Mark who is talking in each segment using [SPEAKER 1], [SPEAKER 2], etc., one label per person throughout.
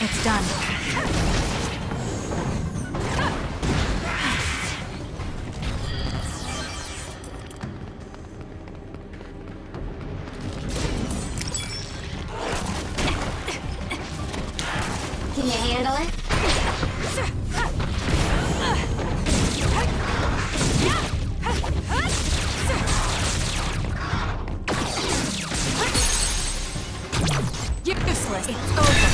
[SPEAKER 1] It's done.
[SPEAKER 2] Can you handle it?
[SPEAKER 1] Useless. It's over.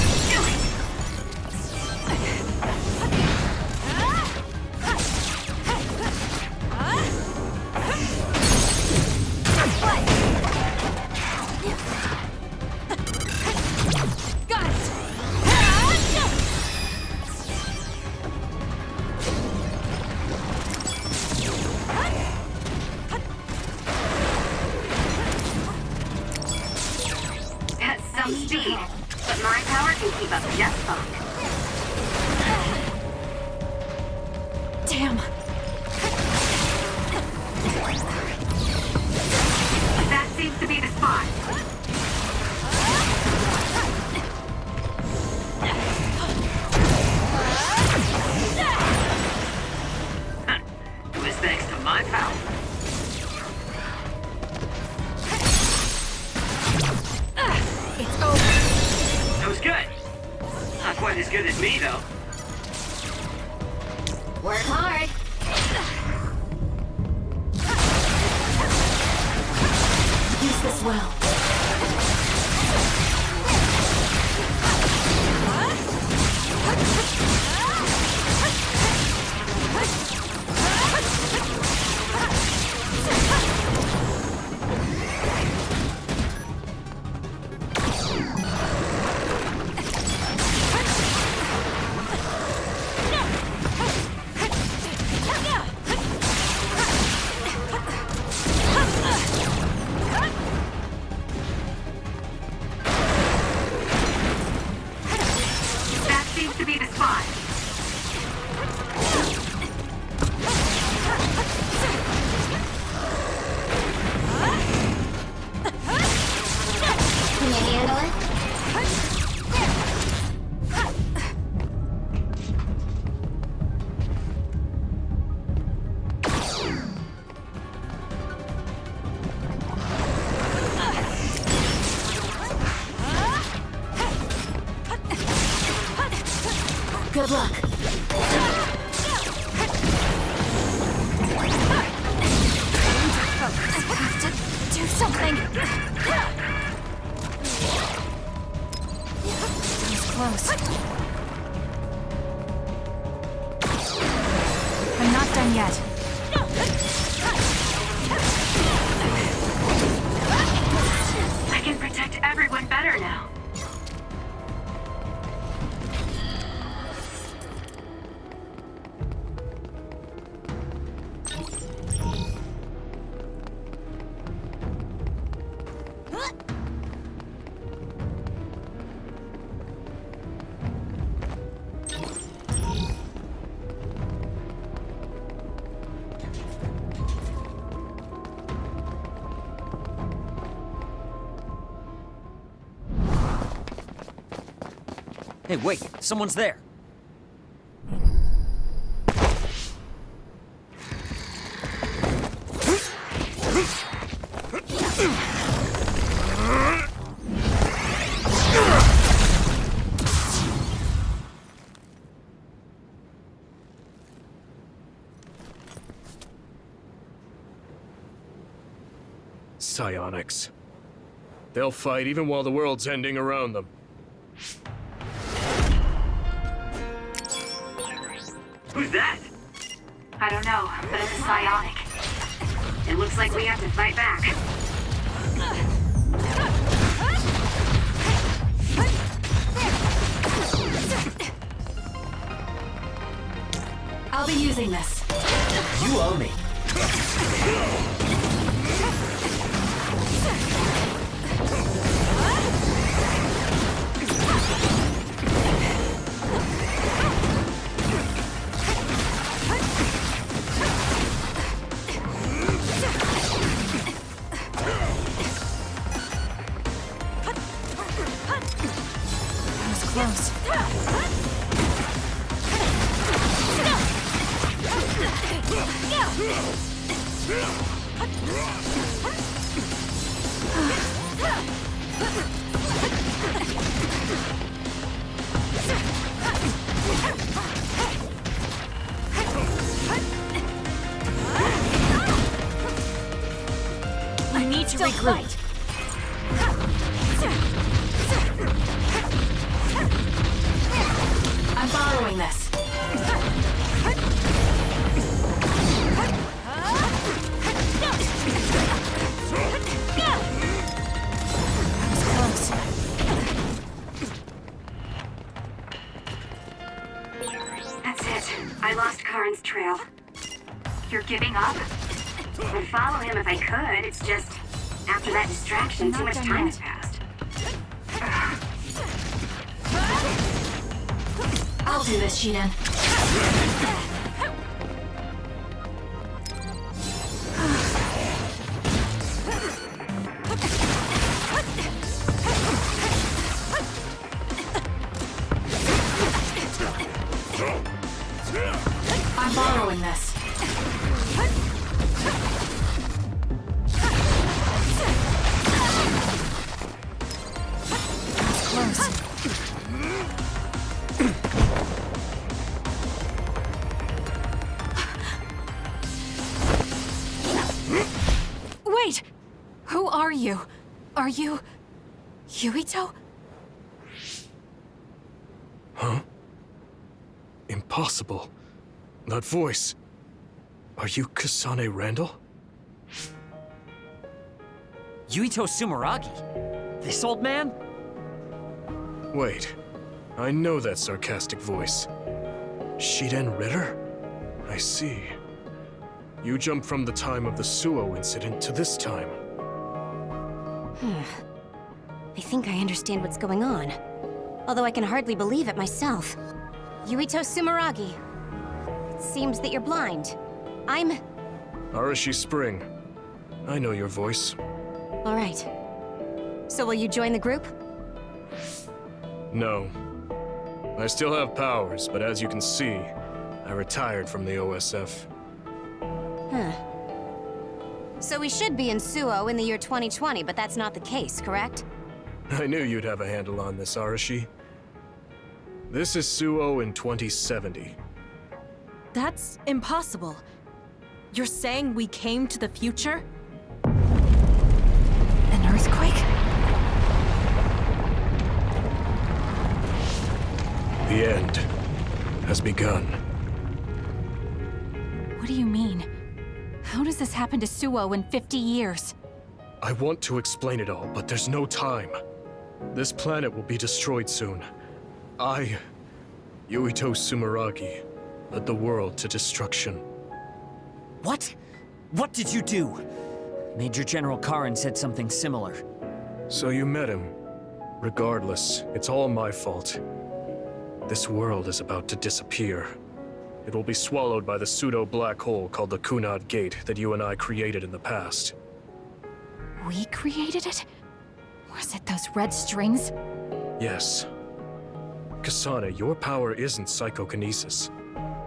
[SPEAKER 2] Speed, but my power can keep up just fine.
[SPEAKER 1] Damn.
[SPEAKER 2] That seems to be the spot. It was thanks to my power.
[SPEAKER 1] It's over.
[SPEAKER 2] That was good. Not quite as good as me, though. Work hard.
[SPEAKER 1] Use this well.
[SPEAKER 2] to be the spot.
[SPEAKER 3] Can you handle it?
[SPEAKER 1] Good luck. I have to do something. That was close. I'm not done yet.
[SPEAKER 2] I can protect everyone better now.
[SPEAKER 4] Hey, wait! Someone's there!
[SPEAKER 5] Psionics. They'll fight even while the world's ending around them.
[SPEAKER 2] Who's that? I don't know, but it's a psionic. It looks like we have to fight back.
[SPEAKER 1] I'll be using this.
[SPEAKER 4] You owe me!
[SPEAKER 1] Close. I need to regroup. I'm borrowing this. Close.
[SPEAKER 2] That's it. I lost Karin's trail. You're giving up? I'd follow him if I could. It's just, after that distraction, too much time has passed.
[SPEAKER 1] I'll do this, Shiden. I'm borrowing this. Close. Wait! Who are you? Are you... Yuito?
[SPEAKER 5] Huh? Impossible. That voice. Are you Kasane Рэндалл?
[SPEAKER 4] Yuito Sumeragi? This old man?
[SPEAKER 5] Wait. I know that sarcastic voice. Shiden Ritter? I see. You jumped from the time of the Suo incident to this time.
[SPEAKER 3] I think I understand what's going on. Although I can hardly believe it myself. Yuito Sumeragi. It seems that you're blind. I'm...
[SPEAKER 5] Arashi Spring. I know your voice.
[SPEAKER 3] All right. So will you join the group?
[SPEAKER 5] No. I still have powers, but as you can see, I retired from the OSF.
[SPEAKER 3] Huh. So we should be in Suo in the year 2020, but that's not the case, correct?
[SPEAKER 5] I knew you'd have a handle on this, Arashi. This is Suo in 2070.
[SPEAKER 1] That's impossible. You're saying we came to the future? An earthquake?
[SPEAKER 5] The end has begun.
[SPEAKER 1] What do you mean? How does this happen to Suo in 50 years?
[SPEAKER 5] I want to explain it all, but there's no time. This planet will be destroyed soon. I, Yuito Sumeragi, led the world to destruction.
[SPEAKER 4] What? What did you do? Major General Karin said something similar.
[SPEAKER 5] So you met him. Regardless, it's all my fault. This world is about to disappear. It will be swallowed by the pseudo-black hole called the Kunad Gate that you and I created in the past.
[SPEAKER 1] We created it? Was it those red strings?
[SPEAKER 5] Yes. Kasane, your power isn't psychokinesis.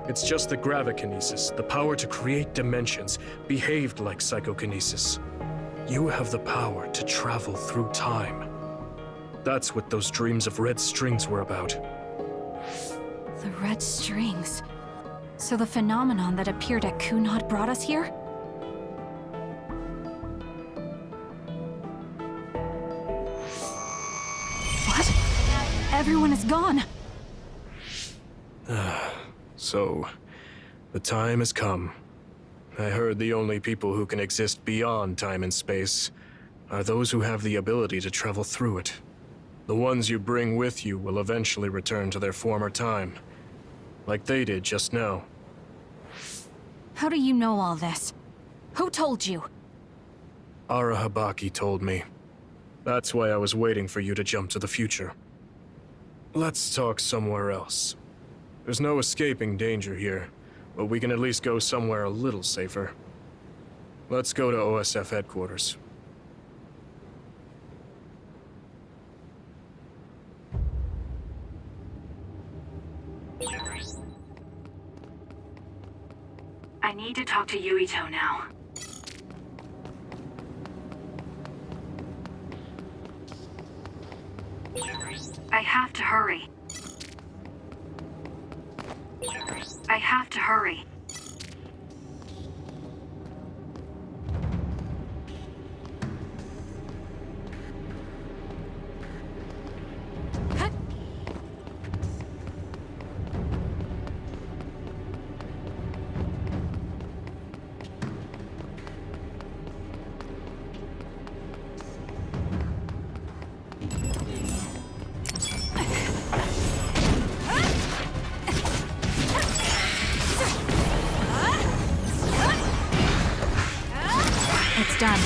[SPEAKER 5] It's just the gravikinesis, the power to create dimensions, behaved like psychokinesis. You have the power to travel through time. That's what those dreams of red strings were about.
[SPEAKER 1] The red strings. So the phenomenon that appeared at Kunad brought us here? What? Everyone is gone.
[SPEAKER 5] So, the time has come. I heard the only people who can exist beyond time and space are those who have the ability to travel through it. The ones you bring with you will eventually return to their former time, like they did just now.
[SPEAKER 1] How do you know all this? Who told you?
[SPEAKER 5] Arahabaki told me. That's why I was waiting for you to jump to the future. Let's talk somewhere else. There's no escaping danger here, but we can at least go somewhere a little safer. Let's go to OSF headquarters.
[SPEAKER 2] I need to talk to Yuito now. I have to hurry. I have to hurry.
[SPEAKER 1] It's done.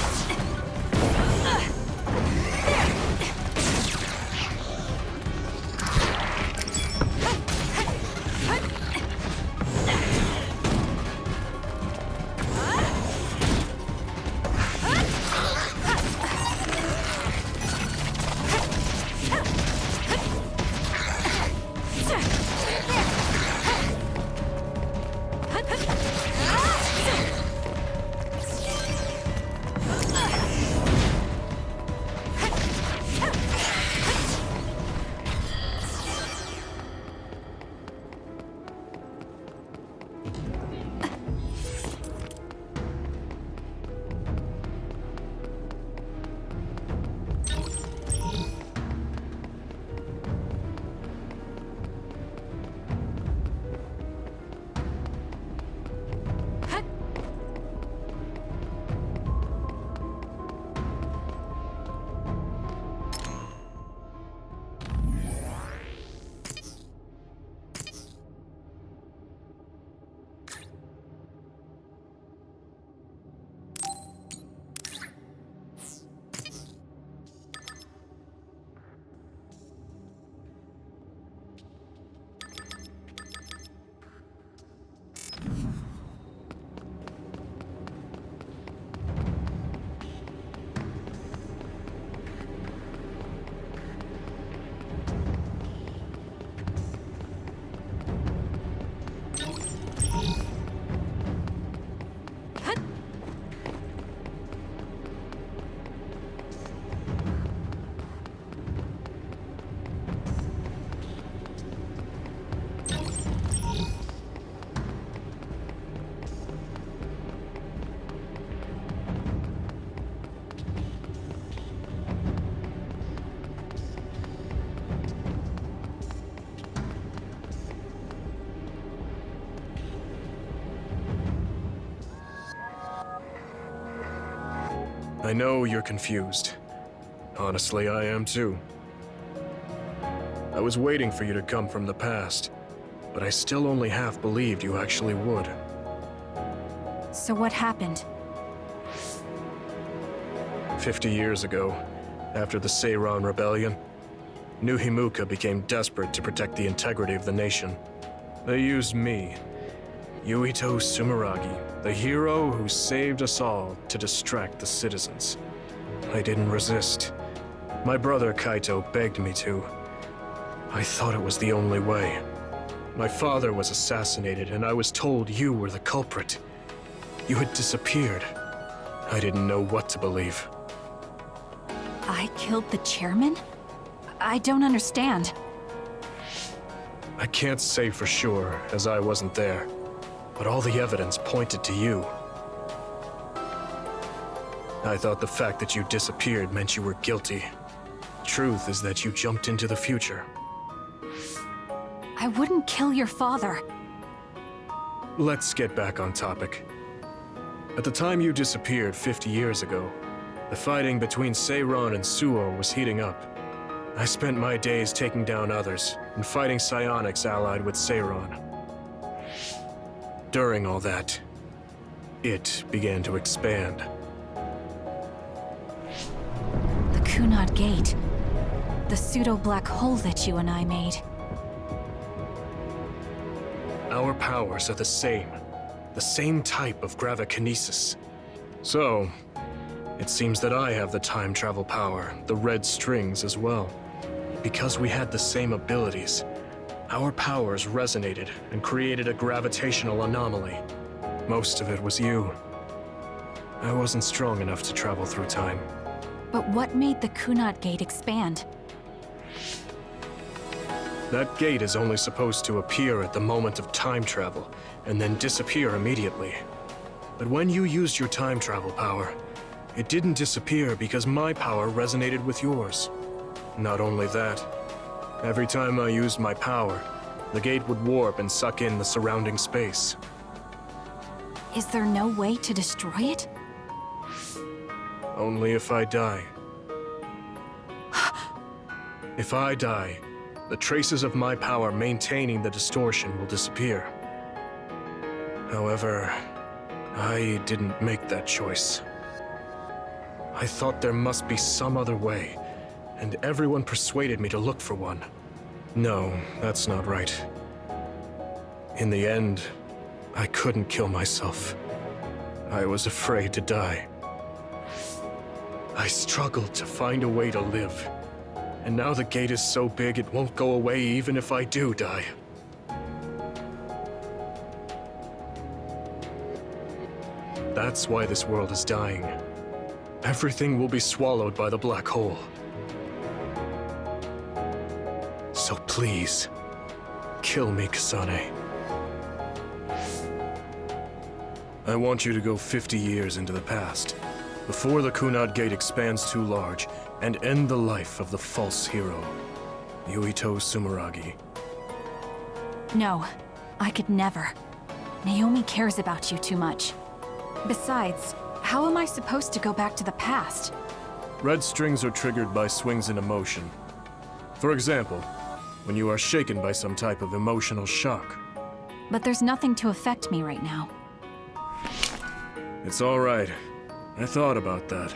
[SPEAKER 5] I know you're confused. Honestly, I am too. I was waiting for you to come from the past, but I still only half believed you actually would.
[SPEAKER 1] So what happened?
[SPEAKER 5] 50 years ago, after the Seiran Rebellion, New Himuka became desperate to protect the integrity of the nation. They used me, Yuito Sumeragi, the hero who saved us all, to distract the citizens. I didn't resist. My brother Kaito begged me to. I thought it was the only way. My father was assassinated, and I was told you were the culprit. You had disappeared. I didn't know what to believe.
[SPEAKER 1] I killed the chairman? I don't understand.
[SPEAKER 5] I can't say for sure, as I wasn't there, but all the evidence pointed to you. I thought the fact that you disappeared meant you were guilty. Truth is that you jumped into the future.
[SPEAKER 1] I wouldn't kill your father.
[SPEAKER 5] Let's get back on topic. At the time you disappeared 50 years ago, the fighting between Seiran and Suo was heating up. I spent my days taking down others and fighting psionics allied with Seiran. During all that, it began to expand.
[SPEAKER 1] The Kunad Gate. The pseudo-black hole that you and I made.
[SPEAKER 5] Our powers are the same type of gravikinesis. So, it seems that I have the time travel power, the red strings as well. Because we had the same abilities, our powers resonated and created a gravitational anomaly. Most of it was you. I wasn't strong enough to travel through time.
[SPEAKER 1] But what made the Kunad Gate expand?
[SPEAKER 5] That gate is only supposed to appear at the moment of time travel, and then disappear immediately. But when you used your time travel power, it didn't disappear because my power resonated with yours. Not only that, every time I used my power, the gate would warp and suck in the surrounding space.
[SPEAKER 1] Is there no way to destroy it?
[SPEAKER 5] Only if I die. If I die, the traces of my power maintaining the distortion will disappear. However, I didn't make that choice. I thought there must be some other way, and everyone persuaded me to look for one. No, that's not right. In the end, I couldn't kill myself. I was afraid to die. I struggled to find a way to live. And now the gate is so big it won't go away even if I do die. That's why this world is dying. Everything will be swallowed by the black hole. So please, kill me, Kasane. I want you to go 50 years into the past, before the Kunad Gate expands too large, and end the life of the false hero, Yuito Sumeragi.
[SPEAKER 1] No, I could never. Naomi cares about you too much. Besides, how am I supposed to go back to the past?
[SPEAKER 5] Red strings are triggered by swings in emotion. For example, when you are shaken by some type of emotional shock.
[SPEAKER 1] But there's nothing to affect me right now.
[SPEAKER 5] It's all right. I thought about that.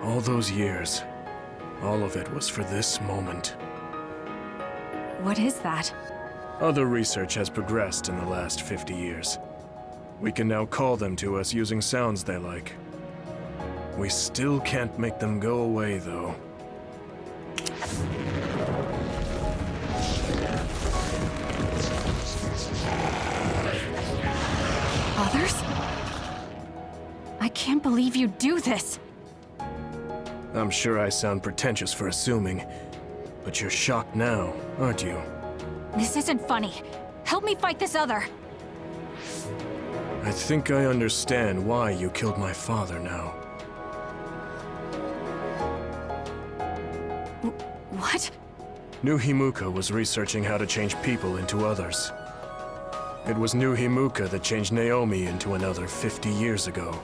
[SPEAKER 5] All those years, all of it was for this moment.
[SPEAKER 1] What is that?
[SPEAKER 5] Other research has progressed in the last 50 years. We can now call them to us using sounds they like. We still can't make them go away, though.
[SPEAKER 1] Others? I can't believe you do this!
[SPEAKER 5] I'm sure I sound pretentious for assuming, but you're shocked now, aren't you?
[SPEAKER 1] This isn't funny. Help me fight this other!
[SPEAKER 5] I think I understand why you killed my father now.
[SPEAKER 1] What?
[SPEAKER 5] New Himuka was researching how to change people into others. It was New Himuka that changed Naomi into another 50 years ago.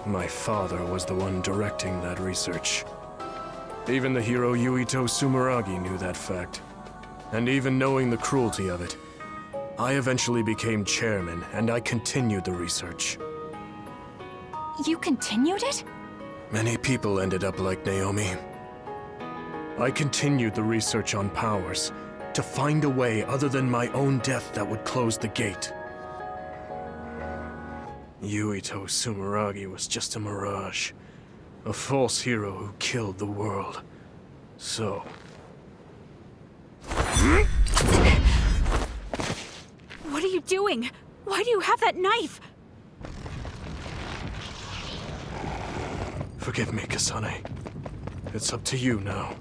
[SPEAKER 5] My father was the one directing that research. Even the hero Yuito Sumeragi knew that fact. And even knowing the cruelty of it, I eventually became chairman and I continued the research.
[SPEAKER 1] You continued it?
[SPEAKER 5] Many people ended up like Naomi. I continued the research on powers to find a way other than my own death that would close the gate. Yuito Sumeragi was just a mirage. A false hero who killed the world. So...
[SPEAKER 1] What are you doing? Why do you have that knife?
[SPEAKER 5] Forgive me, Kasane. It's up to you now.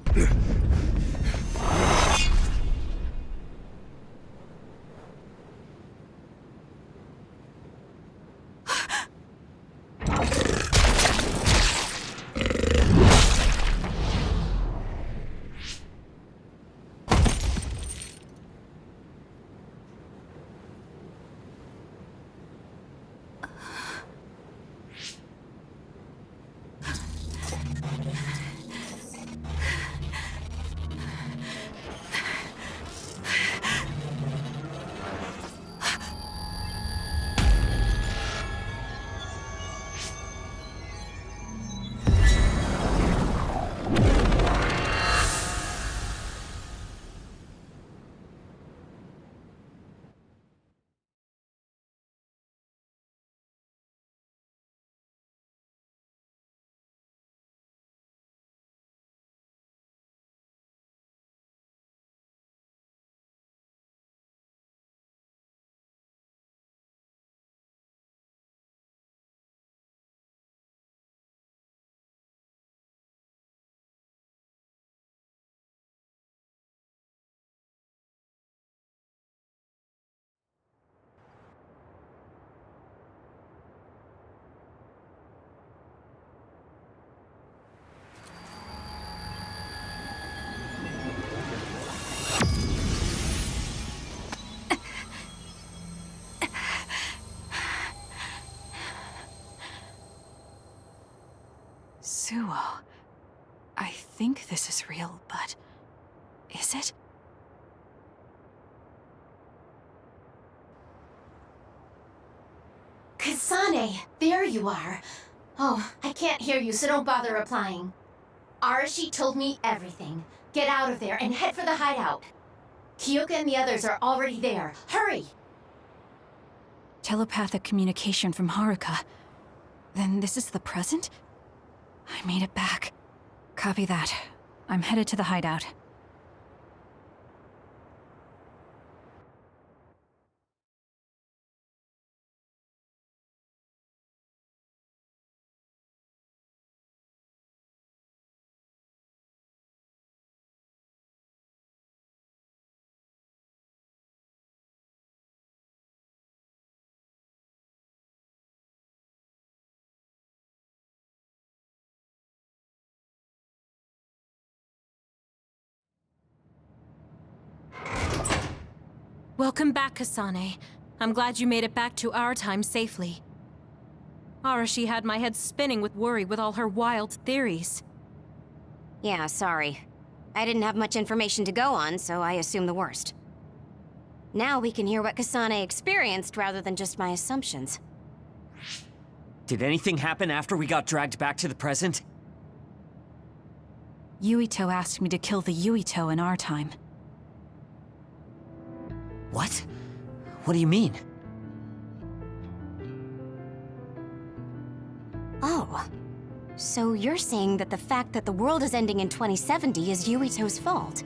[SPEAKER 1] Suo. I think this is real, but... is it?
[SPEAKER 6] Kasane, there you are. Oh, I can't hear you, so don't bother replying. Arashi told me everything. Get out of there and head for the hideout. Kyoka and the others are already there. Hurry!
[SPEAKER 1] Telepathic communication from Haruka. Then this is the present? I made it back. Copy that. I'm headed to the hideout.
[SPEAKER 7] Welcome back, Kasane. I'm glad you made it back to our time safely. Arashi had my head spinning with worry with all her wild theories.
[SPEAKER 3] Yeah, sorry. I didn't have much information to go on, so I assumed the worst. Now we can hear what Kasane experienced rather than just my assumptions.
[SPEAKER 4] Did anything happen after we got dragged back to the present?
[SPEAKER 1] Yuito asked me to kill the Yuito in our time.
[SPEAKER 4] What? What do you mean?
[SPEAKER 3] Oh. So you're saying that the fact that the world is ending in 2070 is Yuito's fault?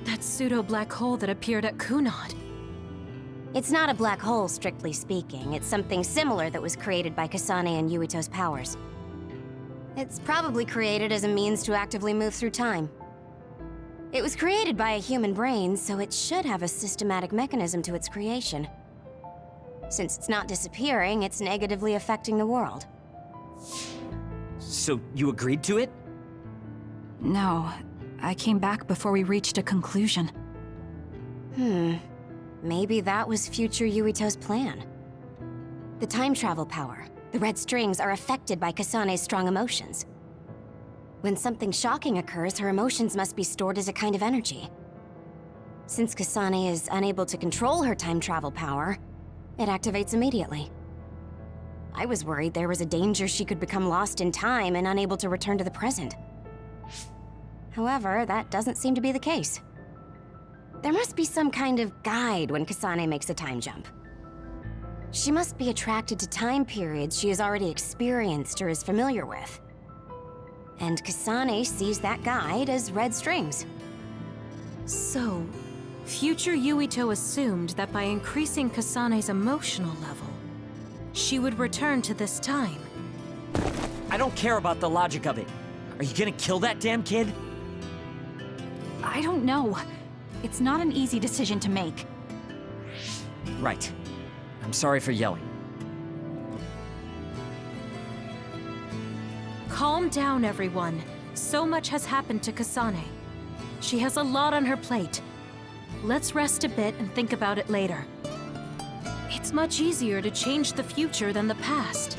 [SPEAKER 7] That pseudo-black hole that appeared at Kunad.
[SPEAKER 3] It's not a black hole, strictly speaking. It's something similar that was created by Kasane and Yuito's powers. It's probably created as a means to actively move through time. It was created by a human brain, so it should have a systematic mechanism to its creation. Since it's not disappearing, it's negatively affecting the world.
[SPEAKER 4] So you agreed to it?
[SPEAKER 1] No, I came back before we reached a conclusion.
[SPEAKER 3] Maybe that was future Yuito's plan. The time travel power. The red strings are affected by Kasane's strong emotions. When something shocking occurs, her emotions must be stored as a kind of energy. Since Kasane is unable to control her time travel power, it activates immediately. I was worried there was a danger she could become lost in time and unable to return to the present. However, that doesn't seem to be the case. There must be some kind of guide when Kasane makes a time jump. She must be attracted to time periods she has already experienced or is familiar with. And Kasane sees that guide as red strings.
[SPEAKER 7] So, future Yuito assumed that by increasing Kasane's emotional level, she would return to this time.
[SPEAKER 4] I don't care about the logic of it. Are you gonna kill that damn kid?
[SPEAKER 1] I don't know. It's not an easy decision to make.
[SPEAKER 4] Right. I'm sorry for yelling.
[SPEAKER 7] Calm down, everyone. So much has happened to Kasane. She has a lot on her plate. Let's rest a bit and think about it later. It's much easier to change the future than the past.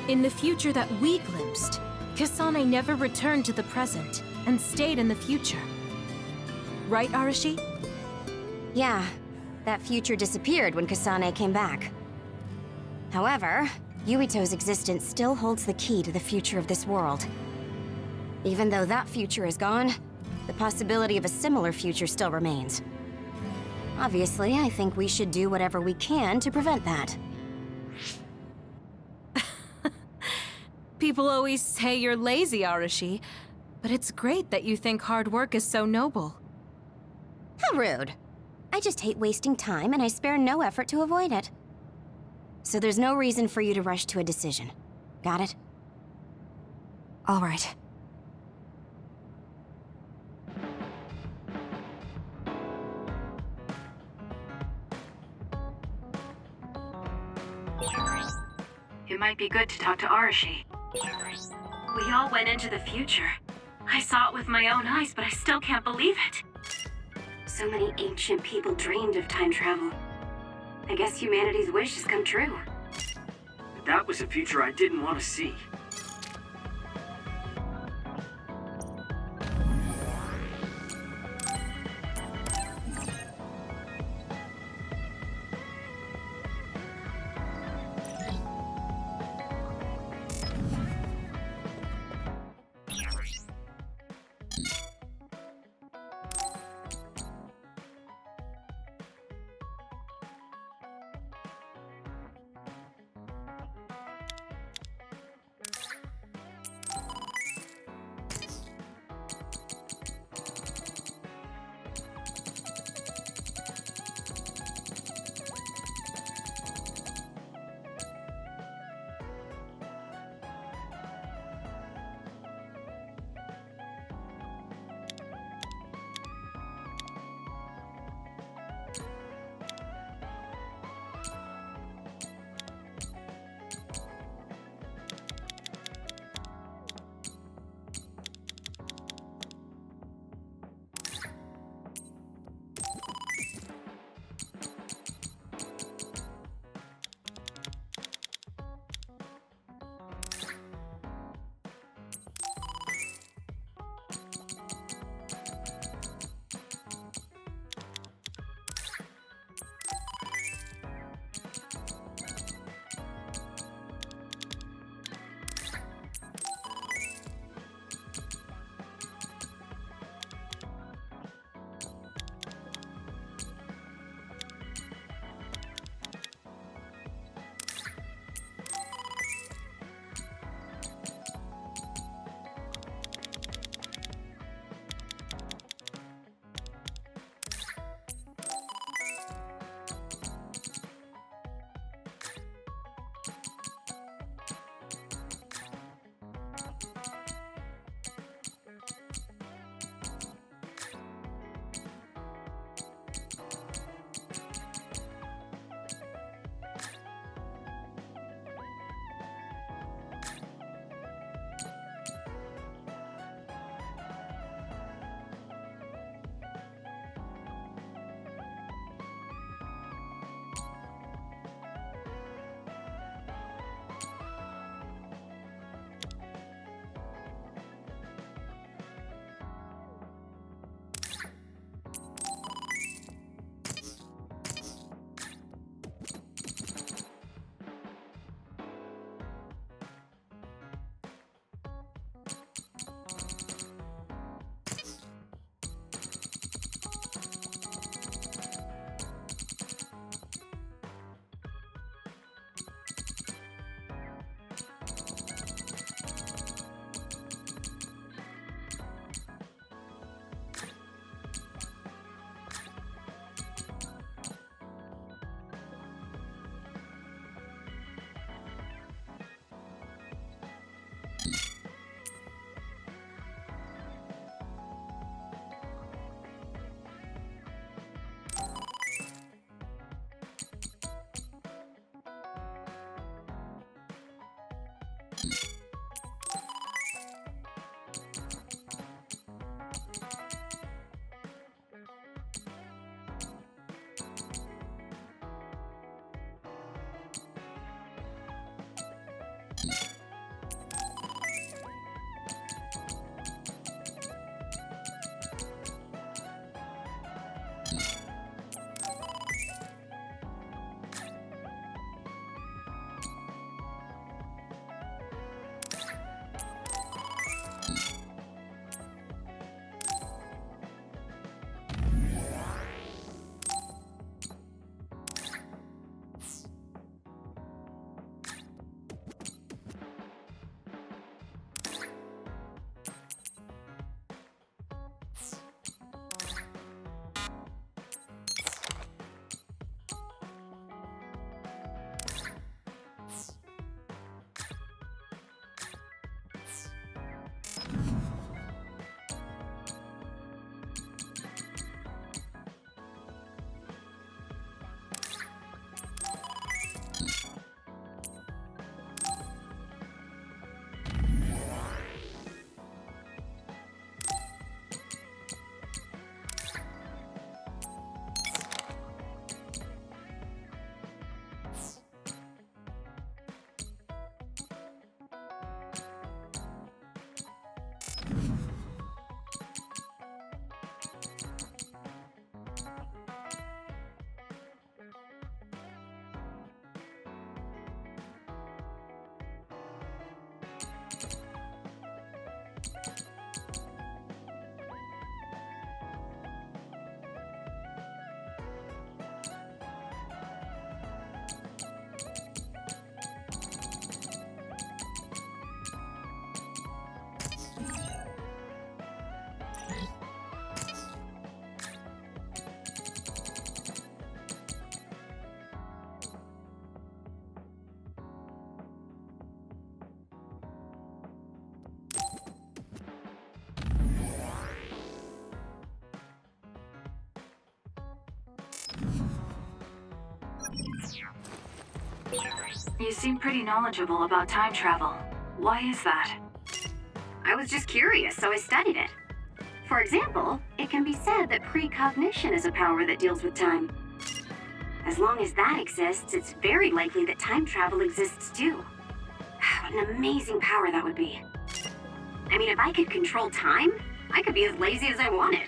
[SPEAKER 7] In the future that we glimpsed, Kasane never returned to the present and stayed in the future. Right, Arashi?
[SPEAKER 3] Yeah, that future disappeared when Kasane came back. However, Yuito's existence still holds the key to the future of this world. Even though that future is gone, the possibility of a similar future still remains. Obviously, I think we should do whatever we can to prevent that.
[SPEAKER 7] People always say you're lazy, Arashi, but it's great that you think hard work is so noble.
[SPEAKER 3] How rude. I just hate wasting time and I spare no effort to avoid it. So there's no reason for you to rush to a decision. Got it?
[SPEAKER 1] All right.
[SPEAKER 2] It might be good to talk to Arashi. We all went into the future. I saw it with my own eyes, but I still can't believe it. So many ancient people dreamed of time travel. I guess humanity's wish has come true.
[SPEAKER 4] But that was a future I didn't want to see.
[SPEAKER 2] You seem pretty knowledgeable about time travel. Why is that?
[SPEAKER 8] I was just curious, so I studied it. For example, it can be said that precognition is a power that deals with time. As long as that exists, it's very likely that time travel exists too. What an amazing power that would be. I mean, if I could control time, I could be as lazy as I wanted.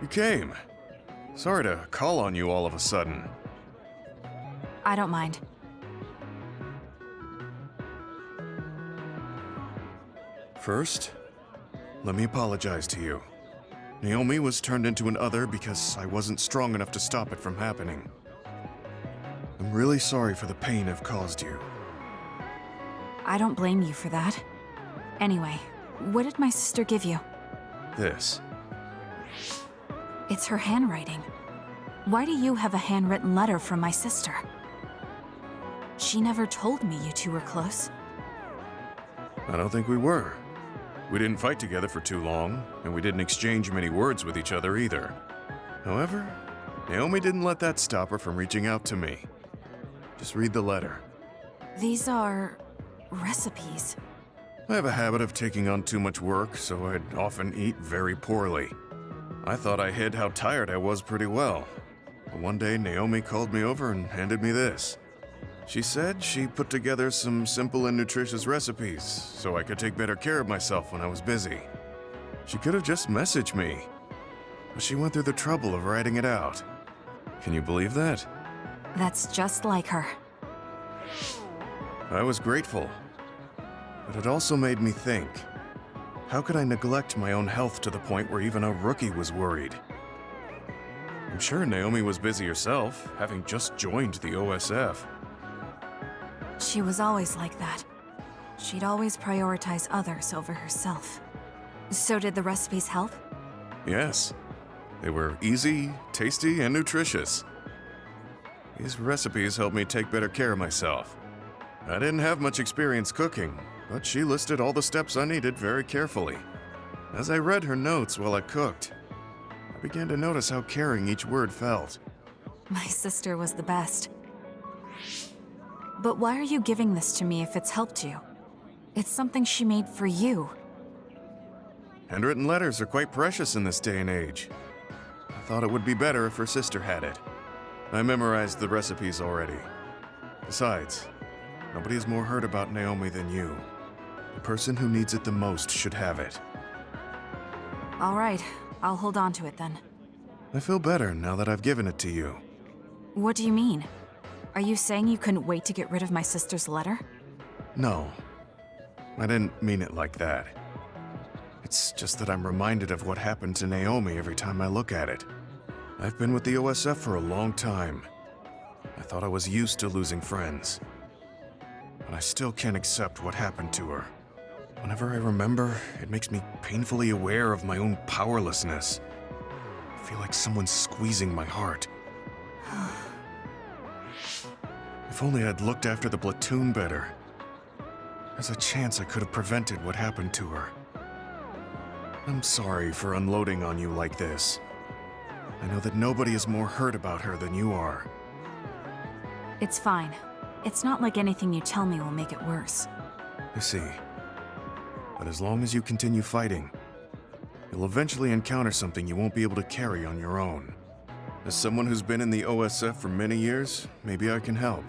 [SPEAKER 9] You came. Sorry to call on you all of a sudden.
[SPEAKER 1] I don't mind.
[SPEAKER 9] First, let me apologize to you. Naomi was turned into an other because I wasn't strong enough to stop it from happening. I'm really sorry for the pain I've caused you.
[SPEAKER 1] I don't blame you for that. Anyway, what did my sister give you?
[SPEAKER 9] This.
[SPEAKER 1] It's her handwriting. Why do you have a handwritten letter from my sister? She never told me you two were close.
[SPEAKER 9] I don't think we were. We didn't fight together for too long, and we didn't exchange many words with each other either. However, Naomi didn't let that stop her from reaching out to me. Just read the letter.
[SPEAKER 1] These are... recipes.
[SPEAKER 9] I have a habit of taking on too much work, so I'd often eat very poorly. I thought I hid how tired I was pretty well. But one day, Naomi called me over and handed me this. She said she put together some simple and nutritious recipes so I could take better care of myself when I was busy. She could have just messaged me, but she went through the trouble of writing it out. Can you believe that?
[SPEAKER 1] That's just like her.
[SPEAKER 9] I was grateful, but it also made me think. How could I neglect my own health to the point where even a rookie was worried? I'm sure Naomi was busy herself, having just joined the OSF.
[SPEAKER 1] She was always like that. She'd always prioritize others over herself. So did the recipes help?
[SPEAKER 9] Yes. They were easy, tasty, and nutritious. These recipes helped me take better care of myself. I didn't have much experience cooking, but she listed all the steps I needed very carefully. As I read her notes while I cooked, I began to notice how caring each word felt.
[SPEAKER 1] My sister was the best. But why are you giving this to me if it's helped you? It's something she made for you.
[SPEAKER 9] Handwritten letters are quite precious in this day and age. I thought it would be better if her sister had it. I memorized the recipes already. Besides, nobody has more heard about Naomi than you. The person who needs it the most should have it.
[SPEAKER 1] All right, I'll hold on to it then.
[SPEAKER 9] I feel better now that I've given it to you.
[SPEAKER 1] What do you mean? Are you saying you couldn't wait to get rid of my sister's letter?
[SPEAKER 9] No, I didn't mean it like that. It's just that I'm reminded of what happened to Naomi every time I look at it. I've been with the OSF for a long time. I thought I was used to losing friends. But I still can't accept what happened to her. Whenever I remember, it makes me painfully aware of my own powerlessness. I feel like someone's squeezing my heart. If only I'd looked after the platoon better. There's a chance I could have prevented what happened to her. I'm sorry for unloading on you like this. I know that nobody is more hurt about her than you are.
[SPEAKER 1] It's fine. It's not like anything you tell me will make it worse.
[SPEAKER 9] I see. But as long as you continue fighting, you'll eventually encounter something you won't be able to carry on your own. As someone who's been in the OSF for many years, maybe I can help.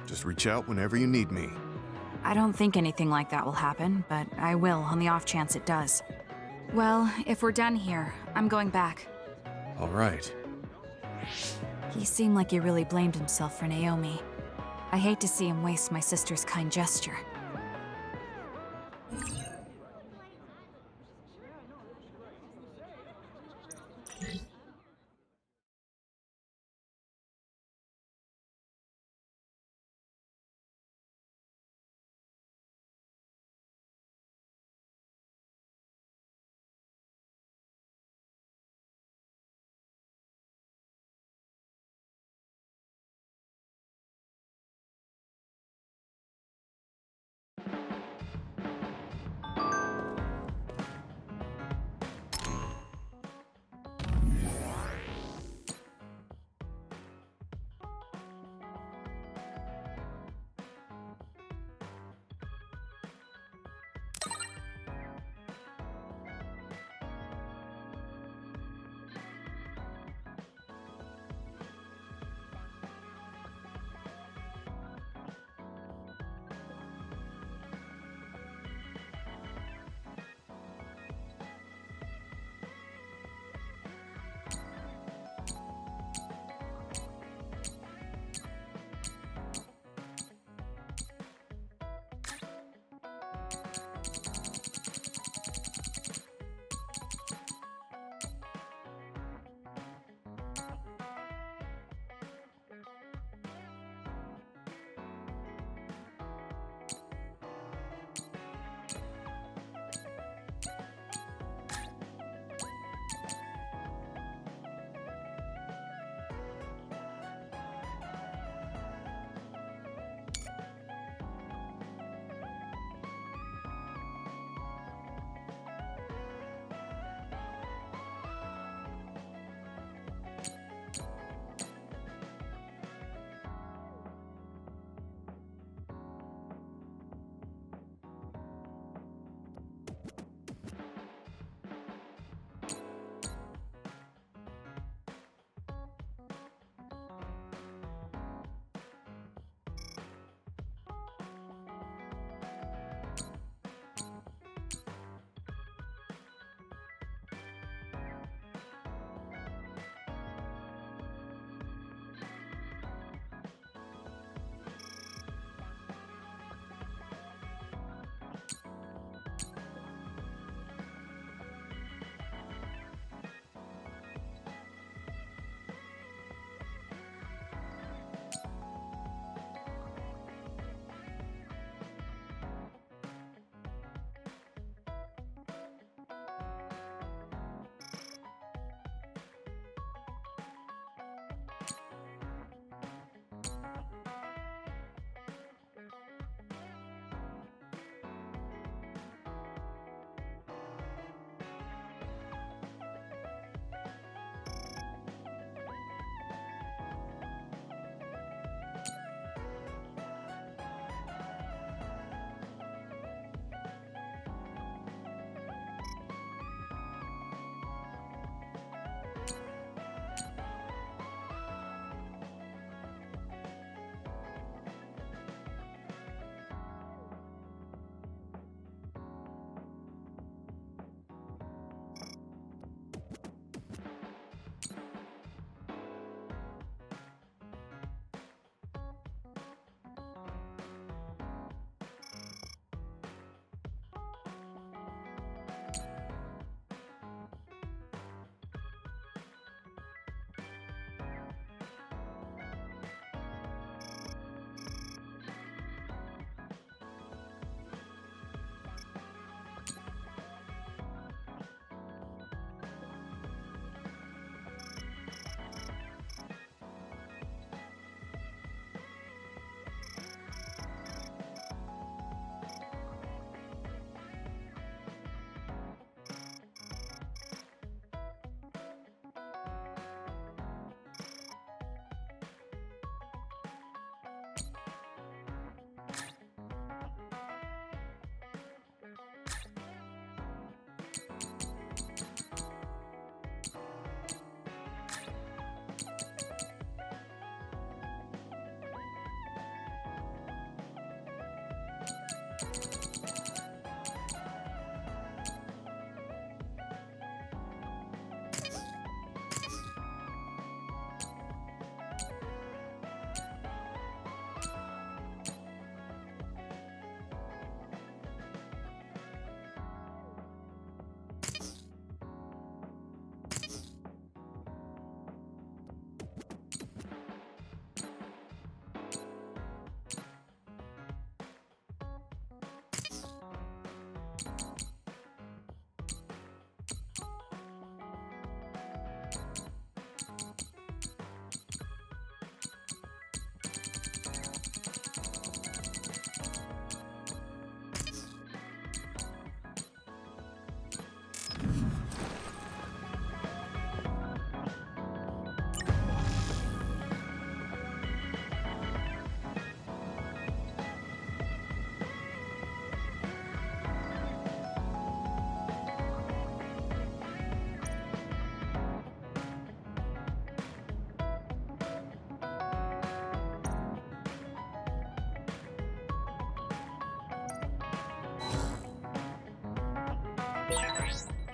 [SPEAKER 9] Just reach out whenever you need me.
[SPEAKER 1] I don't think anything like that will happen, but I will on the off chance it does. Well, if we're done here, I'm going back.
[SPEAKER 9] All right.
[SPEAKER 1] He seemed like he really blamed himself for Naomi. I hate to see him waste my sister's kind gesture.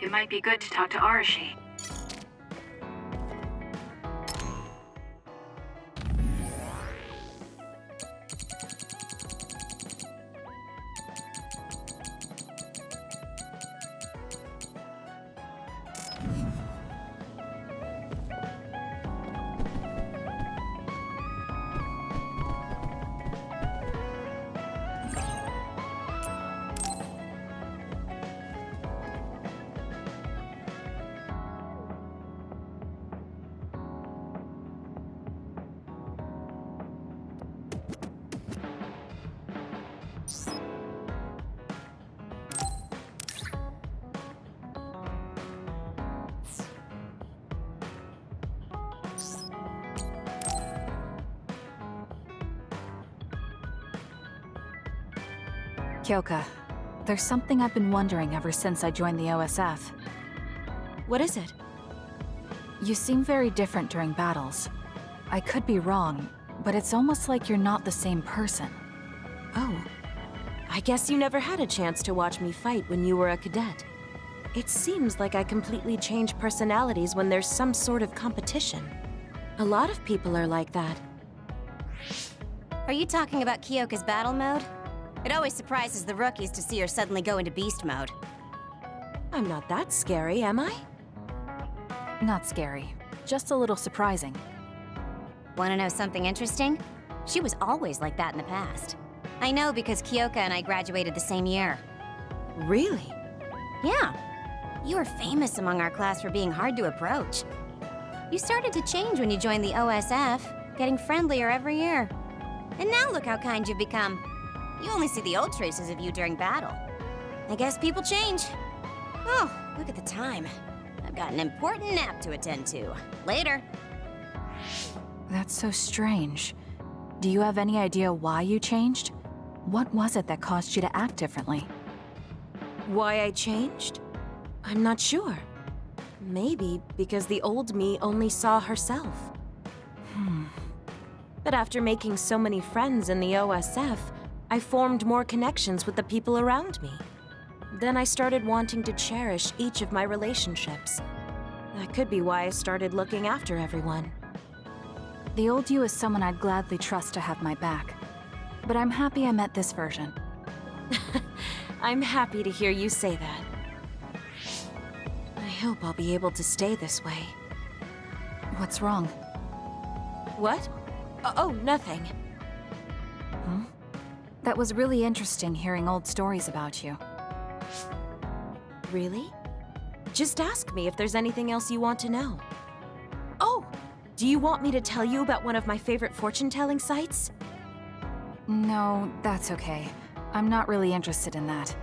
[SPEAKER 2] It might be good to talk to Arashi.
[SPEAKER 1] Kyoka, there's something I've been wondering ever since I joined the OSF.
[SPEAKER 7] What is it?
[SPEAKER 1] You seem very different during battles. I could be wrong, but it's almost like you're not the same person.
[SPEAKER 7] Oh. I guess you never had a chance to watch me fight when you were a cadet. It seems like I completely change personalities when there's some sort of competition. A lot of people are like that.
[SPEAKER 3] Are you talking about Kyoka's battle mode? It always surprises the rookies to see her suddenly go into beast mode.
[SPEAKER 7] I'm not that scary, am I?
[SPEAKER 1] Not scary, just a little surprising.
[SPEAKER 3] Wanna know something interesting? She was always like that in the past. I know because Kyoka and I graduated the same year.
[SPEAKER 7] Really?
[SPEAKER 3] Yeah. You were famous among our class for being hard to approach. You started to change when you joined the OSF, getting friendlier every year. And now look how kind you've become. You only see the old traces of you during battle. I guess people change. Oh, look at the time. I've got an important nap to attend to. Later.
[SPEAKER 1] That's so strange. Do you have any idea why you changed? What was it that caused you to act differently?
[SPEAKER 7] Why I changed? I'm not sure. Maybe because the old me only saw herself. But after making so many friends in the OSF, I formed more connections with the people around me. Then I started wanting to cherish each of my relationships. That could be why I started looking after everyone.
[SPEAKER 1] The old you is someone I'd gladly trust to have my back. But I'm happy I met this version.
[SPEAKER 7] I'm happy to hear you say that. I hope I'll be able to stay this way.
[SPEAKER 1] What's wrong?
[SPEAKER 7] What? Oh, nothing.
[SPEAKER 1] That was really interesting hearing old stories about you.
[SPEAKER 7] Really? Just ask me if there's anything else you want to know. Oh! Do you want me to tell you about one of my favorite fortune-telling sites?
[SPEAKER 1] No, that's okay. I'm not really interested in that.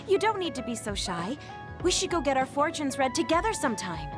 [SPEAKER 7] You don't need to be so shy. We should go get our fortunes read together sometime.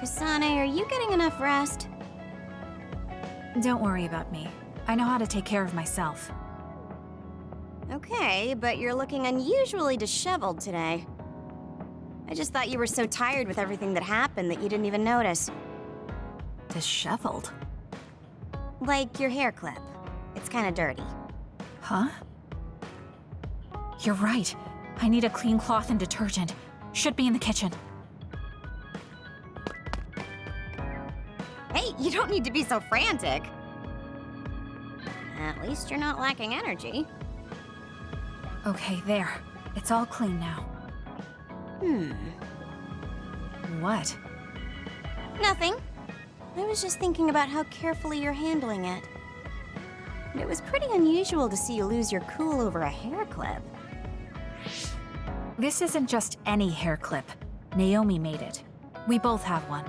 [SPEAKER 3] Kasane, are you getting enough rest?
[SPEAKER 1] Don't worry about me. I know how to take care of myself.
[SPEAKER 3] Okay, but you're looking unusually disheveled today. I just thought you were so tired with everything that happened that you didn't even notice.
[SPEAKER 1] Disheveled?
[SPEAKER 3] Like your hair clip. It's kinda dirty.
[SPEAKER 1] Huh? You're right. I need a clean cloth and detergent. Should be in the kitchen.
[SPEAKER 3] Hey, you don't need to be so frantic. At least you're not lacking energy.
[SPEAKER 1] Okay, there. It's all clean now. What?
[SPEAKER 3] Nothing. I was just thinking about how carefully you're handling it. It was pretty unusual to see you lose your cool over a hair clip.
[SPEAKER 1] This isn't just any hair clip. Naomi made it. We both have one.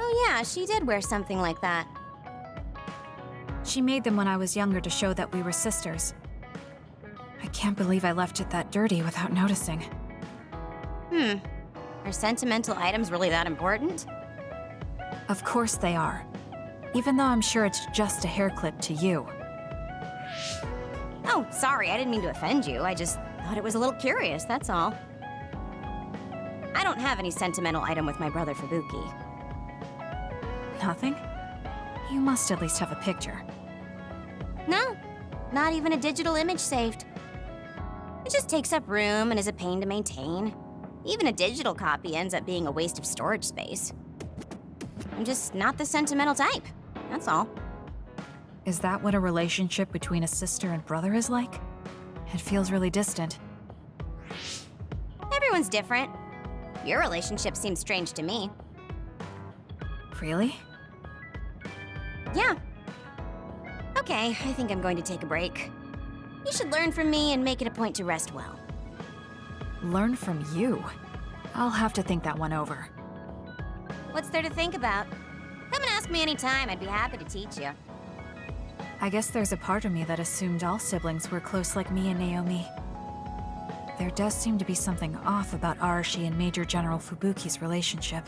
[SPEAKER 3] Oh yeah, she did wear something like that.
[SPEAKER 1] She made them when I was younger to show that we were sisters. I can't believe I left it that dirty without noticing.
[SPEAKER 3] Are sentimental items really that important?
[SPEAKER 1] Of course they are. Even though I'm sure it's just a hair clip to you.
[SPEAKER 3] Oh, sorry, I didn't mean to offend you. I just thought it was a little curious, that's all. I don't have any sentimental item with my brother Fubuki.
[SPEAKER 1] Nothing? You must at least have a picture.
[SPEAKER 3] No, not even a digital image saved. It just takes up room and is a pain to maintain. Even a digital copy ends up being a waste of storage space. I'm just not the sentimental type, that's all.
[SPEAKER 1] Is that what a relationship between a sister and brother is like? It feels really distant.
[SPEAKER 3] Everyone's different. Your relationship seems strange to me.
[SPEAKER 1] Really?
[SPEAKER 3] Yeah. Okay, I think I'm going to take a break. You should learn from me and make it a point to rest well.
[SPEAKER 1] Learn from you? I'll have to think that one over.
[SPEAKER 3] What's there to think about? Come and ask me anytime, I'd be happy to teach you.
[SPEAKER 1] I guess there's a part of me that assumed all siblings were close like me and Naomi. There does seem to be something off about Arashi and Major General Fubuki's relationship.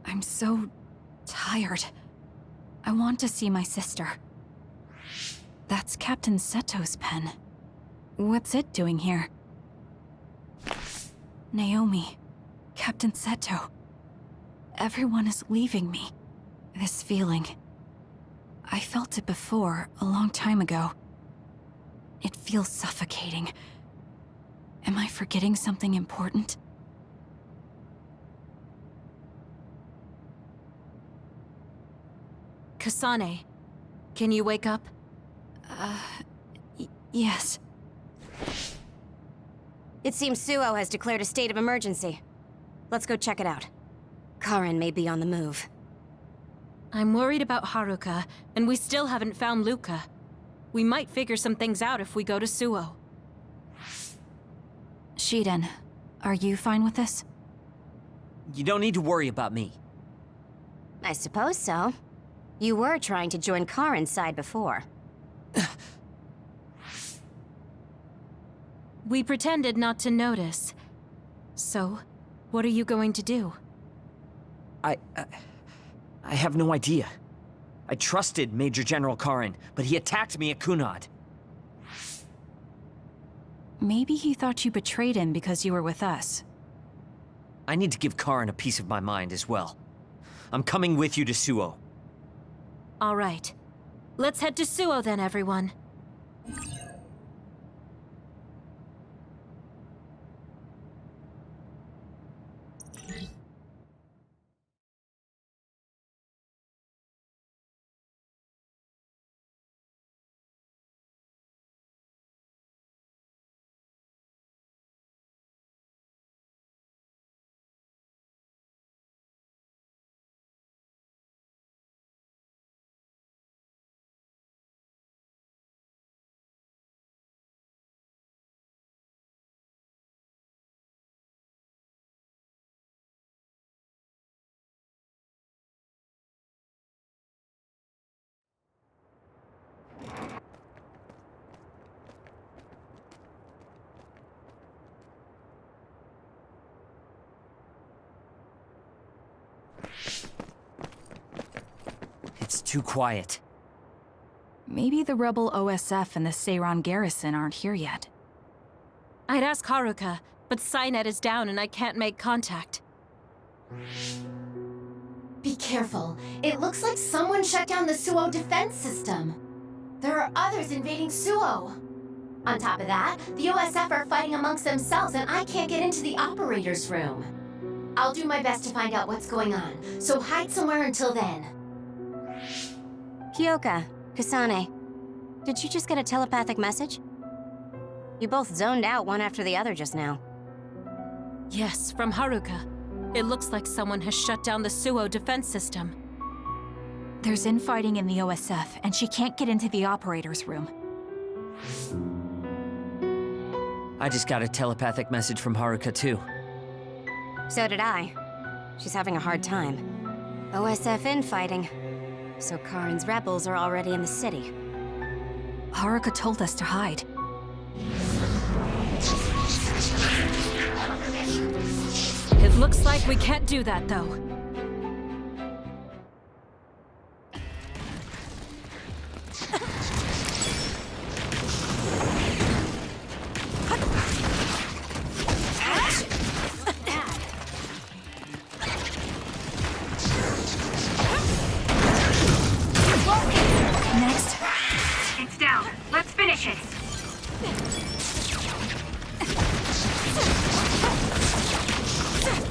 [SPEAKER 1] I'm so tired. I want to see my sister. That's Captain Seto's pen. What's it doing here? Naomi, Captain Seto. Everyone is leaving me. This feeling. I felt it before, a long time ago. It feels suffocating. Am I forgetting something important?
[SPEAKER 7] Kasane, can you wake up?
[SPEAKER 1] Yes.
[SPEAKER 3] It seems Suo has declared a state of emergency. Let's go check it out. Karen may be on the move.
[SPEAKER 7] I'm worried about Haruka, and we still haven't found Luca. We might figure some things out if we go to Suo.
[SPEAKER 1] Shiden, are you fine with this?
[SPEAKER 4] You don't need to worry about me.
[SPEAKER 3] I suppose so. You were trying to join Karin's side before.
[SPEAKER 7] We pretended not to notice. So, what are you going to do?
[SPEAKER 4] I have no idea. I trusted Major General Karin, but he attacked me at Kunad.
[SPEAKER 1] Maybe he thought you betrayed him because you were with us.
[SPEAKER 4] I need to give Karin a piece of my mind as well. I'm coming with you to Suo.
[SPEAKER 7] All right. Let's head to Suo then, everyone.
[SPEAKER 4] It's too quiet.
[SPEAKER 1] Maybe the rebel OSF and the Seiran garrison aren't here yet.
[SPEAKER 7] I'd ask Haruka, but Psynet is down and I can't make contact.
[SPEAKER 6] Be careful. It looks like someone shut down the Suo defense system. There are others invading Suo. On top of that, the OSF are fighting amongst themselves and I can't get into the operator's room. I'll do my best to find out what's going on, so hide somewhere until then.
[SPEAKER 3] Kyoka, Kasane, did you just get a telepathic message? You both zoned out one after the other just now.
[SPEAKER 7] Yes, from Haruka. It looks like someone has shut down the Suo defense system.
[SPEAKER 1] There's infighting in the OSF, and she can't get into the operator's room.
[SPEAKER 4] I just got a telepathic message from Haruka too.
[SPEAKER 3] So did I. She's having a hard time. OSF infighting. So Karin's rebels are already in the city.
[SPEAKER 1] Haruka told us to hide.
[SPEAKER 7] It looks like we can't do that, though.
[SPEAKER 1] Next.
[SPEAKER 2] It's down. Let's finish it.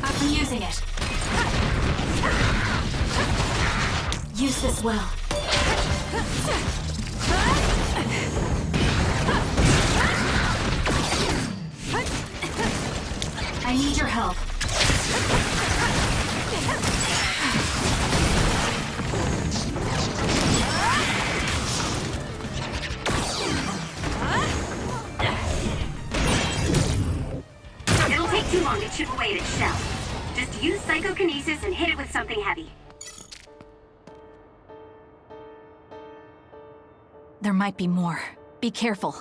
[SPEAKER 1] I'm using it. Use this well. I need your help.
[SPEAKER 2] It'll take too long to chip away at its shell. Just use psychokinesis and hit it with something heavy.
[SPEAKER 1] There might be more. Be careful.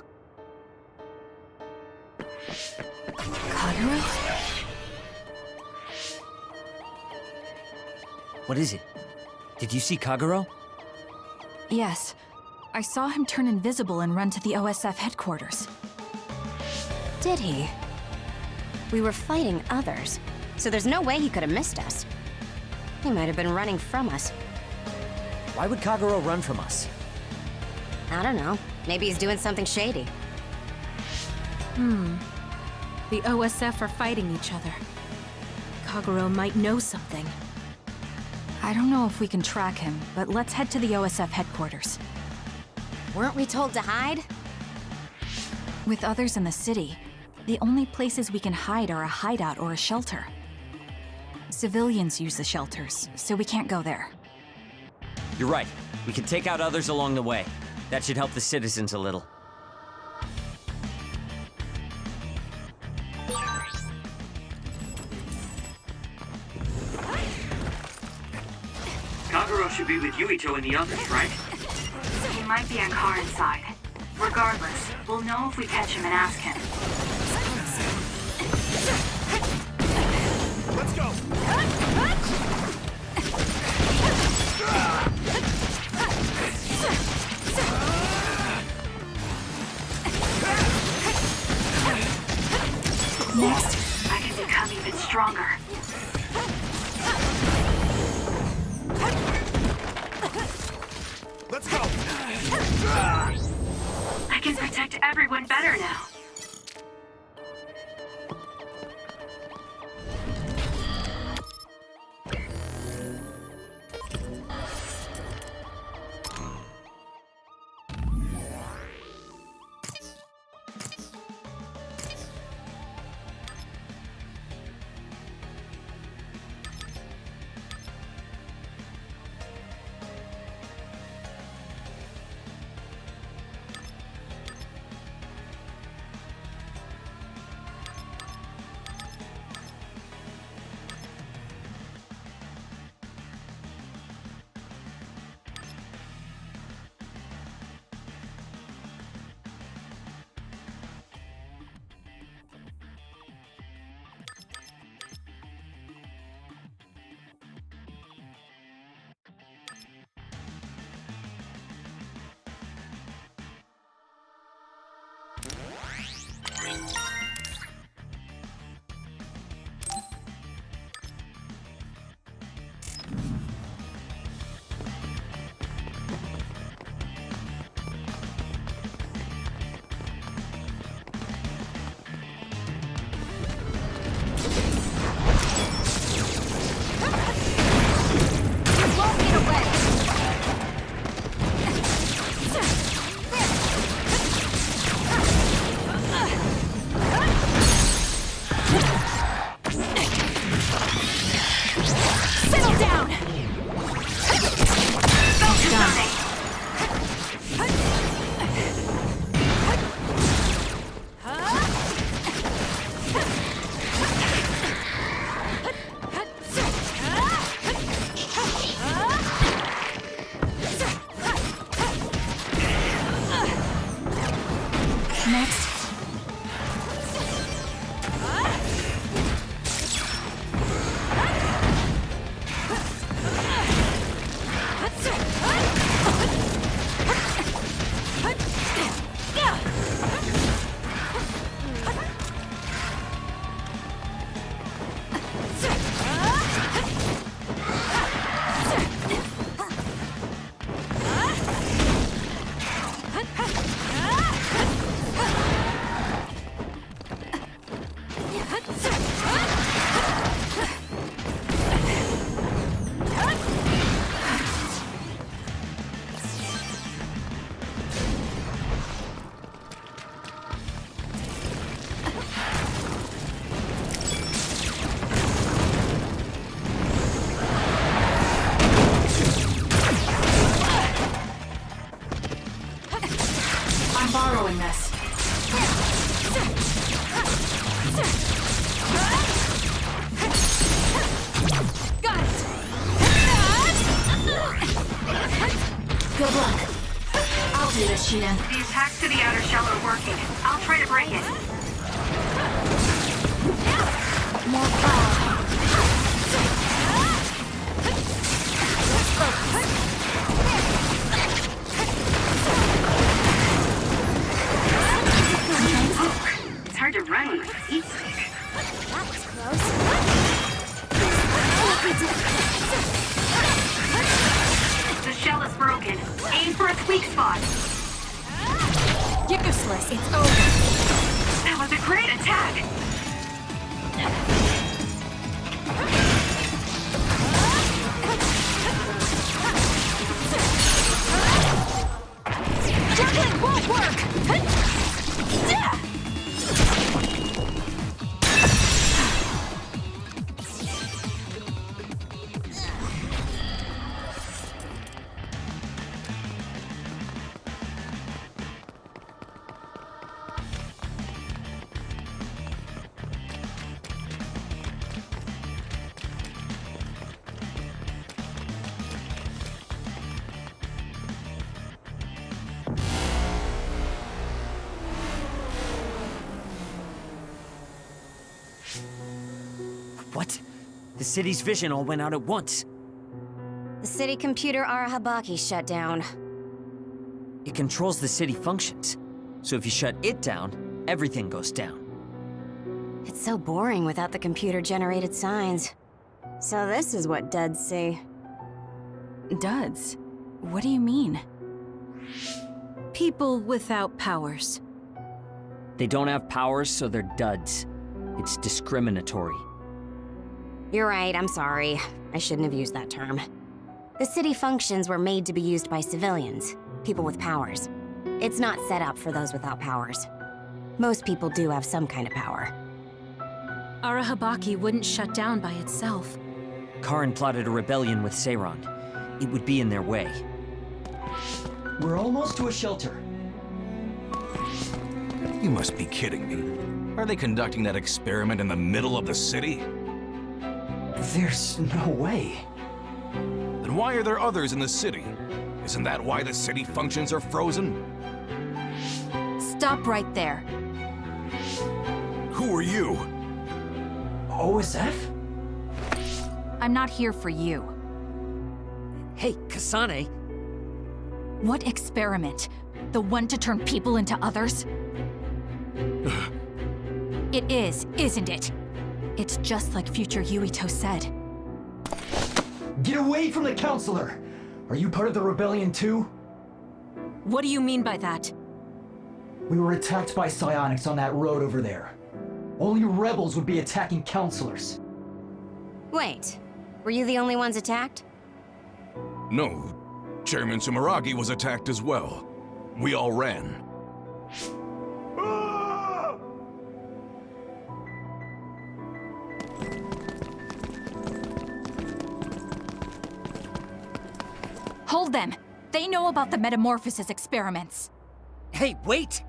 [SPEAKER 1] Kagero?
[SPEAKER 4] What is it? Did you see Kagero?
[SPEAKER 1] Yes. I saw him turn invisible and run to the OSF headquarters.
[SPEAKER 3] Did he? We were fighting others, so there's no way he could have missed us. He might have been running from us.
[SPEAKER 4] Why would Kagero run from us?
[SPEAKER 3] I don't know. Maybe he's doing something shady.
[SPEAKER 7] The OSF are fighting each other. Kagero might know something.
[SPEAKER 1] I don't know if we can track him, but let's head to the OSF headquarters.
[SPEAKER 3] Weren't we told to hide?
[SPEAKER 1] With others in the city, the only places we can hide are a hideout or a shelter. Civilians use the shelters, so we can't go there.
[SPEAKER 4] You're right. We can take out others along the way. That should help the citizens a little.
[SPEAKER 10] Kagero should be with Yuito and the others, right?
[SPEAKER 2] He might be a car inside. Regardless, we'll know if we catch him and ask him.
[SPEAKER 5] Let's go!
[SPEAKER 2] Next, I can become even stronger.
[SPEAKER 5] Let's go!
[SPEAKER 2] I can protect everyone better now. The attacks to the outer shell are working. I'll try to break it.
[SPEAKER 1] More power.
[SPEAKER 2] It's hard to run with a heat stick.
[SPEAKER 3] That was close.
[SPEAKER 2] The shell is broken. Aim for its weak spot.
[SPEAKER 1] Useless, it's over.
[SPEAKER 2] That was a great attack.
[SPEAKER 1] Juggling won't work!
[SPEAKER 4] What? The city's vision all went out at once.
[SPEAKER 3] The city computer Arahabaki shut down.
[SPEAKER 4] It controls the city functions. So if you shut it down, everything goes down.
[SPEAKER 3] It's so boring without the computer-generated signs. So this is what duds see.
[SPEAKER 1] Duds? What do you mean?
[SPEAKER 7] People without powers.
[SPEAKER 4] They don't have powers, so they're duds. It's discriminatory.
[SPEAKER 3] You're right, I'm sorry. I shouldn't have used that term. The city functions were made to be used by civilians, people with powers. It's not set up for those without powers. Most people do have some kind of power.
[SPEAKER 7] Arahabaki wouldn't shut down by itself.
[SPEAKER 4] Karin plotted a rebellion with Seiron. It would be in their way.
[SPEAKER 11] We're almost to a shelter.
[SPEAKER 12] You must be kidding me. Are they conducting that experiment in the middle of the city?
[SPEAKER 11] There's no way.
[SPEAKER 12] Then why are there others in the city? Isn't that why the city functions are frozen?
[SPEAKER 1] Stop right there.
[SPEAKER 12] Who are you?
[SPEAKER 11] OSF?
[SPEAKER 1] I'm not here for you.
[SPEAKER 4] Hey, Kasane!
[SPEAKER 1] What experiment? The one to turn people into others? It is, isn't it? It's just like future Yuito said.
[SPEAKER 11] Get away from the counselor! Are you part of the rebellion too?
[SPEAKER 7] What do you mean by that?
[SPEAKER 11] We were attacked by psionics on that road over there. Only rebels would be attacking counselors.
[SPEAKER 3] Wait, were you the only ones attacked?
[SPEAKER 12] No. Chairman Sumeragi was attacked as well. We all ran.
[SPEAKER 1] Hold them! They know about the metamorphosis experiments.
[SPEAKER 4] Hey, wait!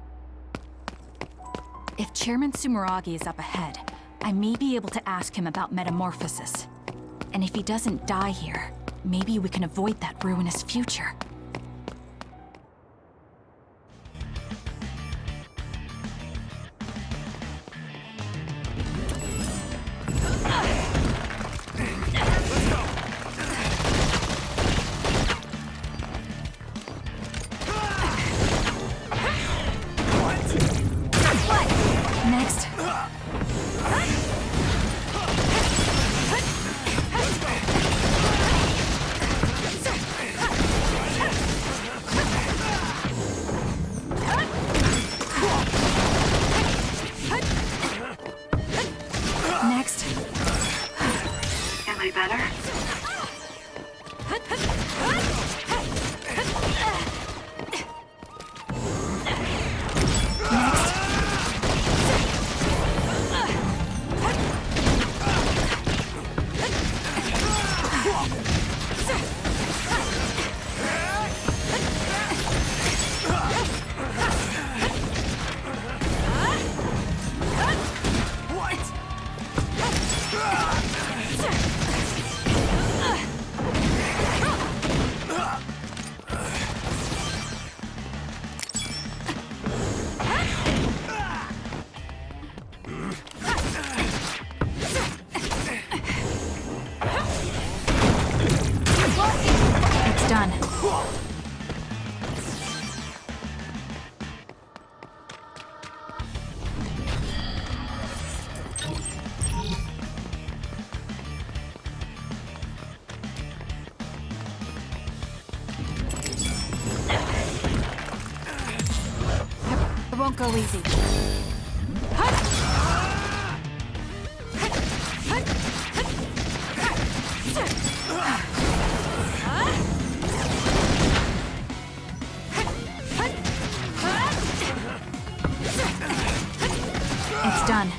[SPEAKER 1] If Chairman Sumeragi is up ahead, I may be able to ask him about metamorphosis. And if he doesn't die here, maybe we can avoid that ruinous future. Next. Next.
[SPEAKER 2] Am I better? It's done. It won't go easy. It's done.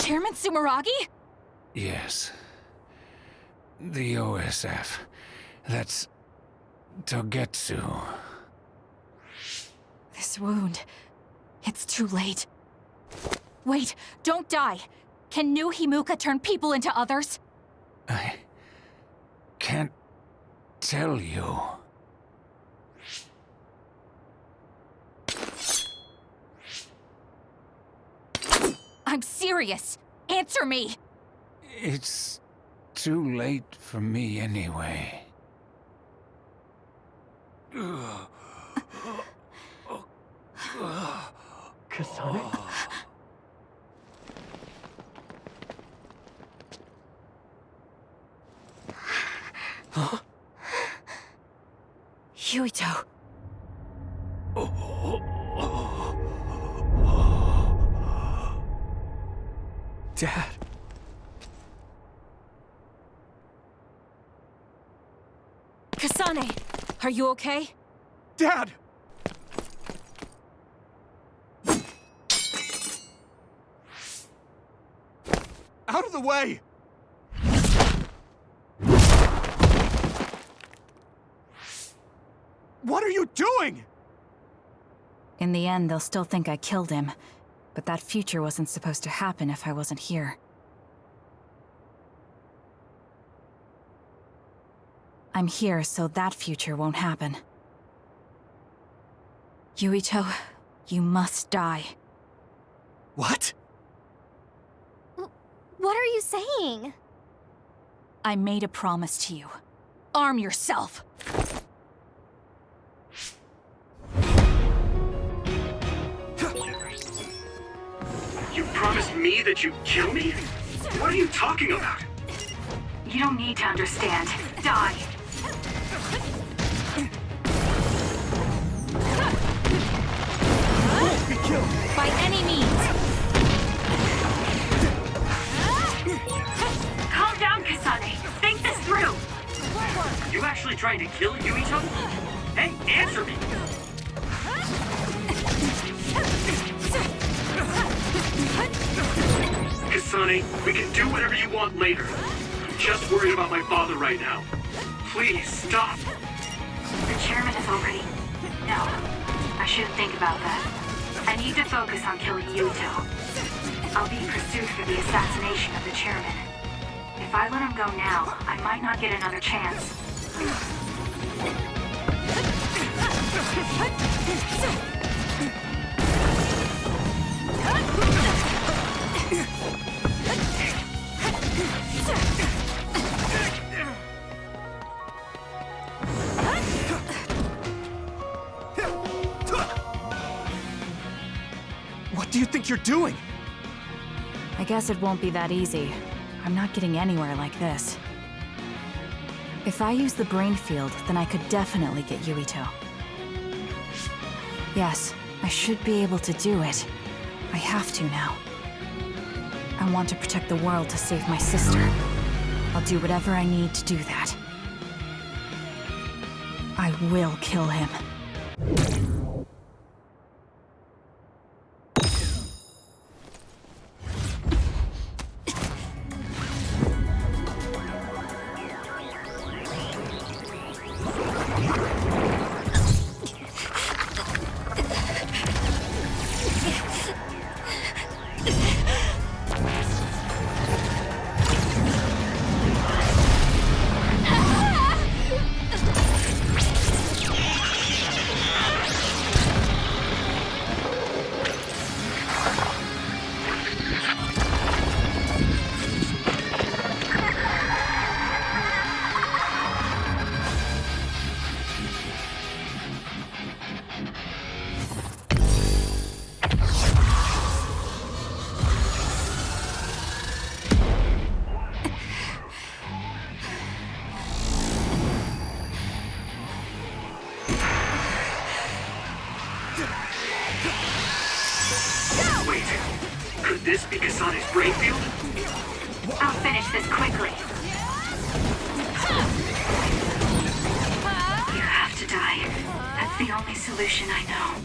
[SPEAKER 1] Chairman Sumeragi?
[SPEAKER 13] Yes. The OSF. That's Togetsu.
[SPEAKER 1] This wound. It's too late. Wait, don't die. Can New Himuka turn people into others?
[SPEAKER 13] I can't tell you.
[SPEAKER 1] I'm serious. Answer me.
[SPEAKER 13] It's too late for me anyway.
[SPEAKER 11] Kasane?
[SPEAKER 1] Huh? Yuito.
[SPEAKER 11] Dad.
[SPEAKER 1] Kasane, are you okay?
[SPEAKER 11] Dad! Out of the way! What are you doing?
[SPEAKER 1] In the end, they'll still think I killed him. But that future wasn't supposed to happen if I wasn't here. I'm here so that future won't happen. Yuito, you must die.
[SPEAKER 11] What?
[SPEAKER 3] What are you saying?
[SPEAKER 1] I made a promise to you. Arm yourself!
[SPEAKER 10] You promised me that you'd kill me? What are you talking about?
[SPEAKER 2] You don't need to understand. Die.
[SPEAKER 11] Be killed!
[SPEAKER 1] By any means!
[SPEAKER 2] Calm down, Kasane. Think this through.
[SPEAKER 10] You actually trying to kill Yuito? Hey, answer me! Kasane, we can do whatever you want later. I'm just worried about my father right now. Please, stop!
[SPEAKER 2] The chairman is already... No, I shouldn't think about that. I need to focus on killing Yuito. I'll be pursued for the assassination of the chairman. If I let him go now, I might not get another chance.
[SPEAKER 11] What do you think you're doing?
[SPEAKER 1] I guess it won't be that easy. I'm not getting anywhere like this. If I use the brain field, then I could definitely get Yuito. Yes, I should be able to do it. I have to now. I want to protect the world to save my sister. I'll do whatever I need to do that. I will kill him.
[SPEAKER 10] Wait, could this be Kasane's brain field?
[SPEAKER 2] I'll finish this quickly. You have to die. That's the only solution I know.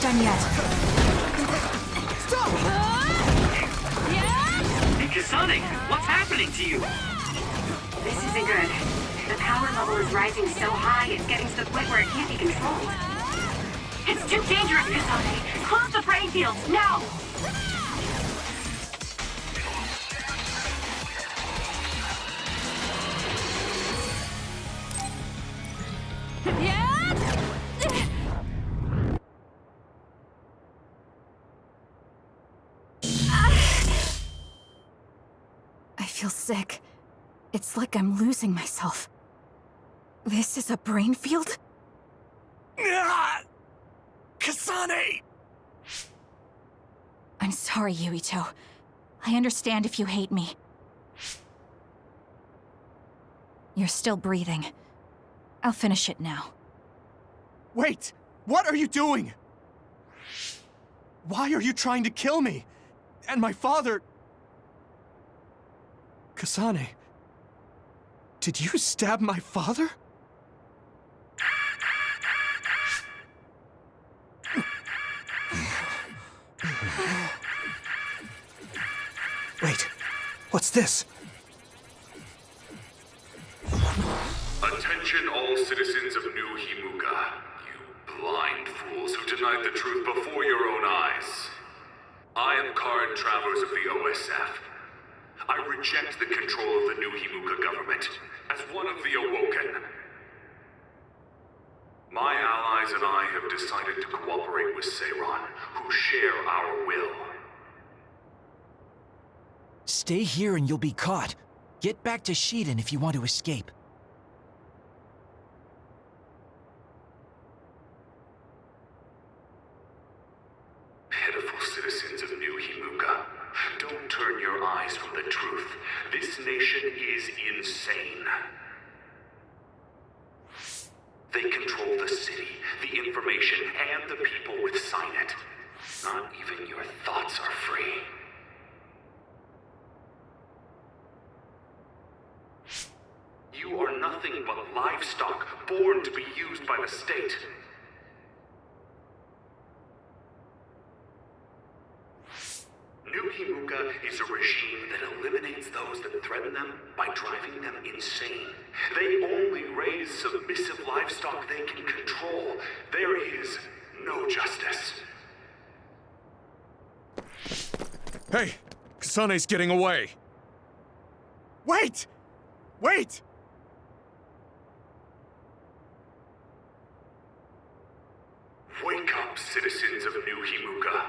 [SPEAKER 1] done yet.
[SPEAKER 11] Stop!
[SPEAKER 10] Hey, Kasane, what's happening to you?
[SPEAKER 8] This isn't good. The power level is rising so high, it's getting to the point where it can't be controlled.
[SPEAKER 2] It's too dangerous, Kasane. Close the brain fields, now!
[SPEAKER 1] I feel sick. It's like I'm losing myself. This is a brain field?
[SPEAKER 4] Kasane!
[SPEAKER 1] I'm sorry, Yuito. I understand if you hate me. You're still breathing. I'll finish it now.
[SPEAKER 14] Wait! What are you doing? Why are you trying to kill me? And my father... Kasane, did you stab my father? Wait, what's this?
[SPEAKER 15] Attention all citizens of New Himuka, you blind fools who denied the truth before your own eyes. I am current travelers of the OSF. I reject the control of the New Himuka government as one of the Awoken. My allies and I have decided to cooperate with Seiran, who share our will.
[SPEAKER 4] Stay here and you'll be caught. Get back to Shiden if you want to escape.
[SPEAKER 15] Pitiful citizens of New Himuka, don't turn your eyes from the truth. This nation is insane. They control the city, the information, and the people with Signet. Not even your thoughts are free. You are nothing but livestock, born to be used by the state. New Himuka is a regime that eliminates those that threaten them by driving them insane. They only raise submissive livestock they can control. There is no justice.
[SPEAKER 9] Hey! Kasane's getting away!
[SPEAKER 14] Wait! Wait!
[SPEAKER 15] Wake up, citizens of New Himuka.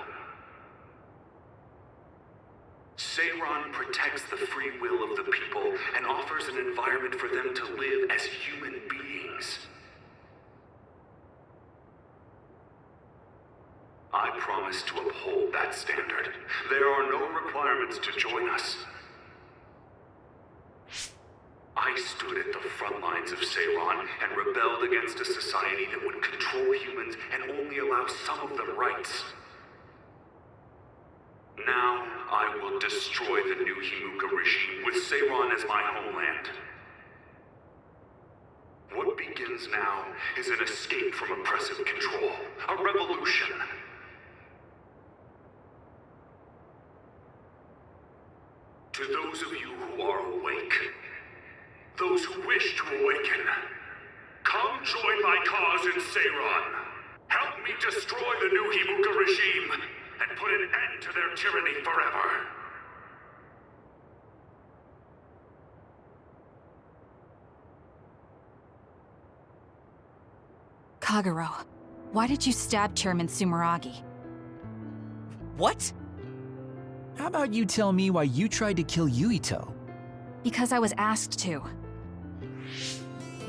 [SPEAKER 15] Seiran protects the free will of the people and offers an environment for them to live as human beings. I promise to uphold that standard. There are no requirements to join us. I stood at the front lines of Seiran and rebelled against a society that would control humans and only allow some of them rights. Now, I will destroy the New Himuka regime with Seiran as my homeland. What begins now is an escape from oppressive control, a revolution. To those of you who are awake, those who wish to awaken, come join my cause in Seiran. Help me destroy the New Himuka regime and put an end to their tyranny forever.
[SPEAKER 1] Kagero, why did you stab Chairman Sumeragi?
[SPEAKER 4] What? How about you tell me why you tried to kill Yuito?
[SPEAKER 1] Because I was asked to.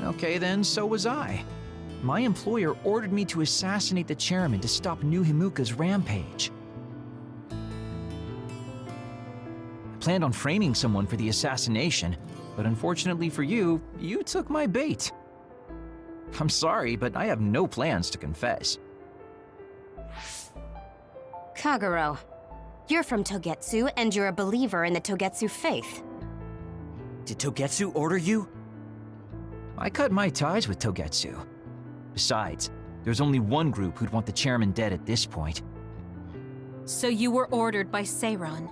[SPEAKER 4] Okay then, so was I. My employer ordered me to assassinate the chairman to stop New Himuka's rampage. I planned on framing someone for the assassination, but unfortunately for you, you took my bait. I'm sorry, but I have no plans to confess.
[SPEAKER 3] Kagero, you're from Togetsu, and you're a believer in the Togetsu faith.
[SPEAKER 4] Did Togetsu order you? I cut my ties with Togetsu. Besides, There's only one group who'd want the chairman dead at this point.
[SPEAKER 7] So you were ordered by Seiran.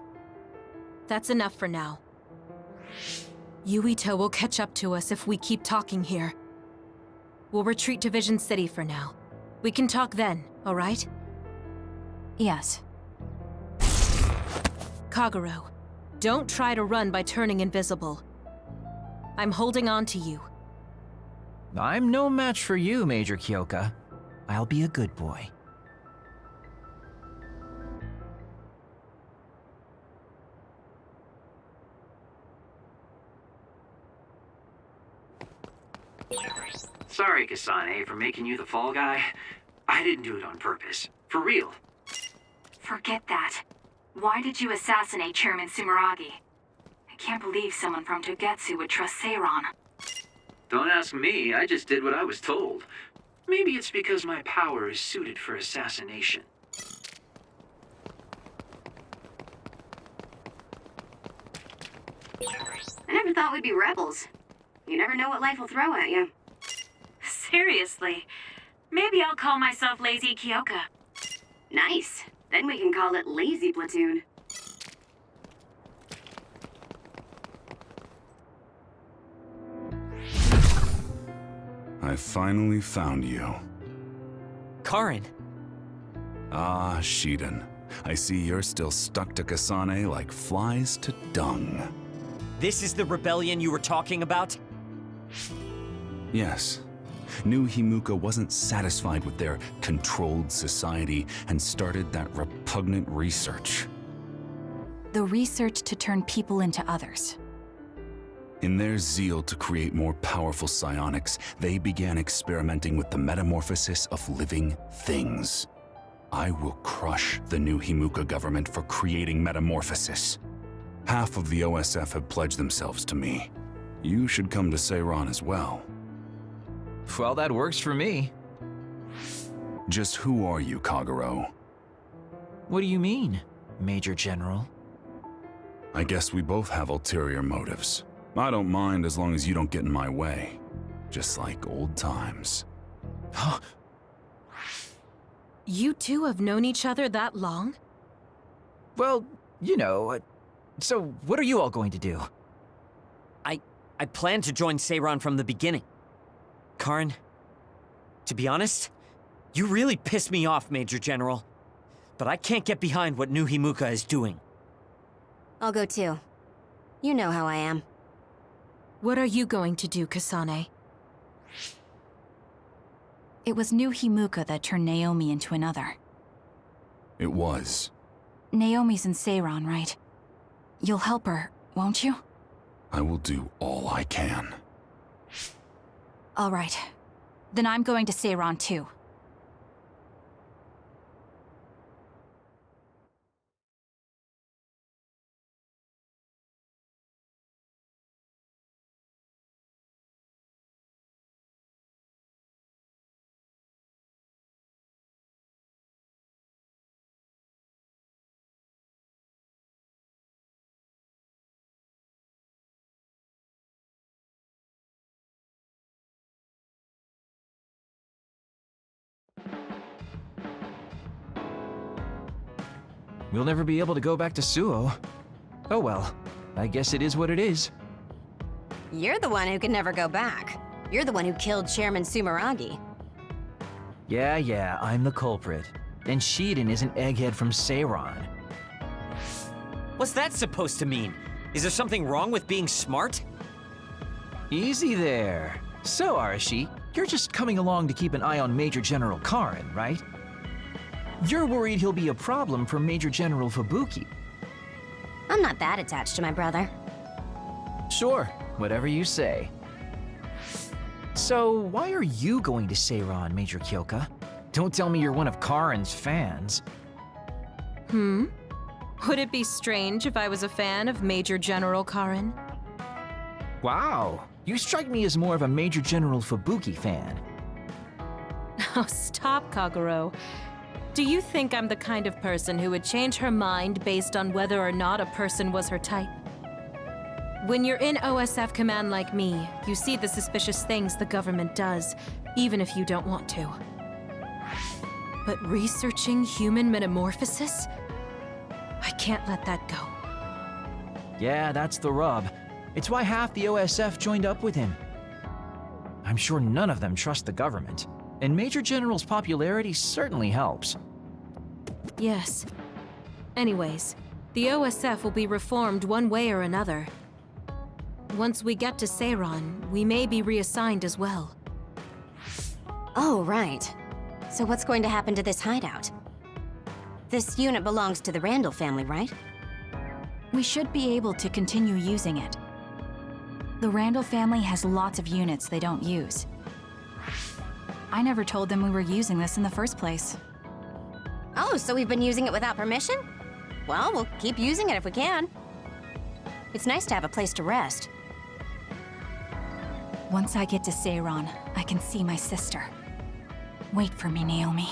[SPEAKER 7] That's enough for now. Yuito will catch up to us if we keep talking here. We'll retreat to Vision City for now. We can talk then, alright?
[SPEAKER 1] Yes.
[SPEAKER 7] Kagero, don't try to run by turning invisible. I'm holding on to you.
[SPEAKER 4] I'm no match for you, Major Kyoka. I'll be a good boy.
[SPEAKER 16] Sorry, Kasane, for making you the fall guy. I didn't do it on purpose. For real.
[SPEAKER 2] Forget that. Why did you assassinate Chairman Sumeragi? I can't believe someone from Togetsu would trust Seiran.
[SPEAKER 16] Don't ask me, I just did what I was told. Maybe it's because my power is suited for assassination.
[SPEAKER 8] I never thought we'd be rebels. You never know what life will throw at you.
[SPEAKER 2] Seriously. Maybe I'll call myself Lazy Kyoka.
[SPEAKER 8] Nice. Then we can call it Lazy Platoon.
[SPEAKER 12] I finally found you.
[SPEAKER 17] Karin!
[SPEAKER 12] Ah, Shiden. I see you're still stuck to Kasane like flies to dung.
[SPEAKER 17] This is the rebellion you were talking about?
[SPEAKER 12] Yes. New Himuka wasn't satisfied with their controlled society and started that repugnant research.
[SPEAKER 1] The research to turn people into others.
[SPEAKER 12] In their zeal to create more powerful psionics, they began experimenting with the metamorphosis of living things. I will crush the New Himuka government for creating metamorphosis. Half of the OSF have pledged themselves to me. You should come to Seiran as well.
[SPEAKER 4] Well, that works for me.
[SPEAKER 12] Just who are you, Kagero?
[SPEAKER 4] What do you mean, Major General?
[SPEAKER 12] I guess we both have ulterior motives. I don't mind as long as you don't get in my way. Just like old times.
[SPEAKER 7] You two have known each other that long?
[SPEAKER 4] Well, you know, so what are you all going to do?
[SPEAKER 17] I planned to join Seiran from the beginning. Karin, to be honest, you really pissed me off, Major General. But I can't get behind what New Himuka is doing.
[SPEAKER 3] I'll go too. You know how I am.
[SPEAKER 7] What are you going to do, Kasane?
[SPEAKER 1] It was New Himuka that turned Naomi into another.
[SPEAKER 12] It was.
[SPEAKER 1] Naomi's in Seiran, right? You'll help her, won't you?
[SPEAKER 12] I will do all I can.
[SPEAKER 1] All right. Then I'm going to Seiran too.
[SPEAKER 4] We'll never be able to go back to Suo. Oh well, I guess it is what it is.
[SPEAKER 3] You're the one who can never go back. You're the one who killed Chairman Sumeragi.
[SPEAKER 4] Yeah, I'm the culprit. And Shiden is an egghead from Seiran.
[SPEAKER 17] What's that supposed to mean? Is there something wrong with being smart?
[SPEAKER 4] Easy there. So, Arashi, you're just coming along to keep an eye on Major General Karin, right? You're worried he'll be a problem for Major General Fubuki.
[SPEAKER 3] I'm not that attached to my brother.
[SPEAKER 4] Sure, whatever you say. So, why are you going to Seiran, Major Kyoka? Don't tell me you're one of Karin's fans.
[SPEAKER 7] Would it be strange if I was a fan of Major General Karin?
[SPEAKER 4] Wow, you strike me as more of a Major General Fubuki fan.
[SPEAKER 7] Oh, stop, Kagero. Do you think I'm the kind of person who would change her mind based on whether or not a person was her type? When you're in OSF command like me, you see the suspicious things the government does, even if you don't want to. But researching human metamorphosis? I can't let that go.
[SPEAKER 4] Yeah, that's the rub. It's why half the OSF joined up with him. I'm sure none of them trust the government, and Major General's popularity certainly helps.
[SPEAKER 7] Yes. Anyways, the OSF will be reformed one way or another. Once we get to Seiron, we may be reassigned as well.
[SPEAKER 3] Oh, right. So what's going to happen to this hideout? This unit belongs to the Rändal family, right?
[SPEAKER 1] We should be able to continue using it. The Rändal family has lots of units they don't use. I never told them we were using this in the first place.
[SPEAKER 3] Oh, so we've been using it without permission? Well, we'll keep using it if we can. It's nice to have a place to rest.
[SPEAKER 1] Once I get to Seiron, I can see my sister. Wait for me, Naomi.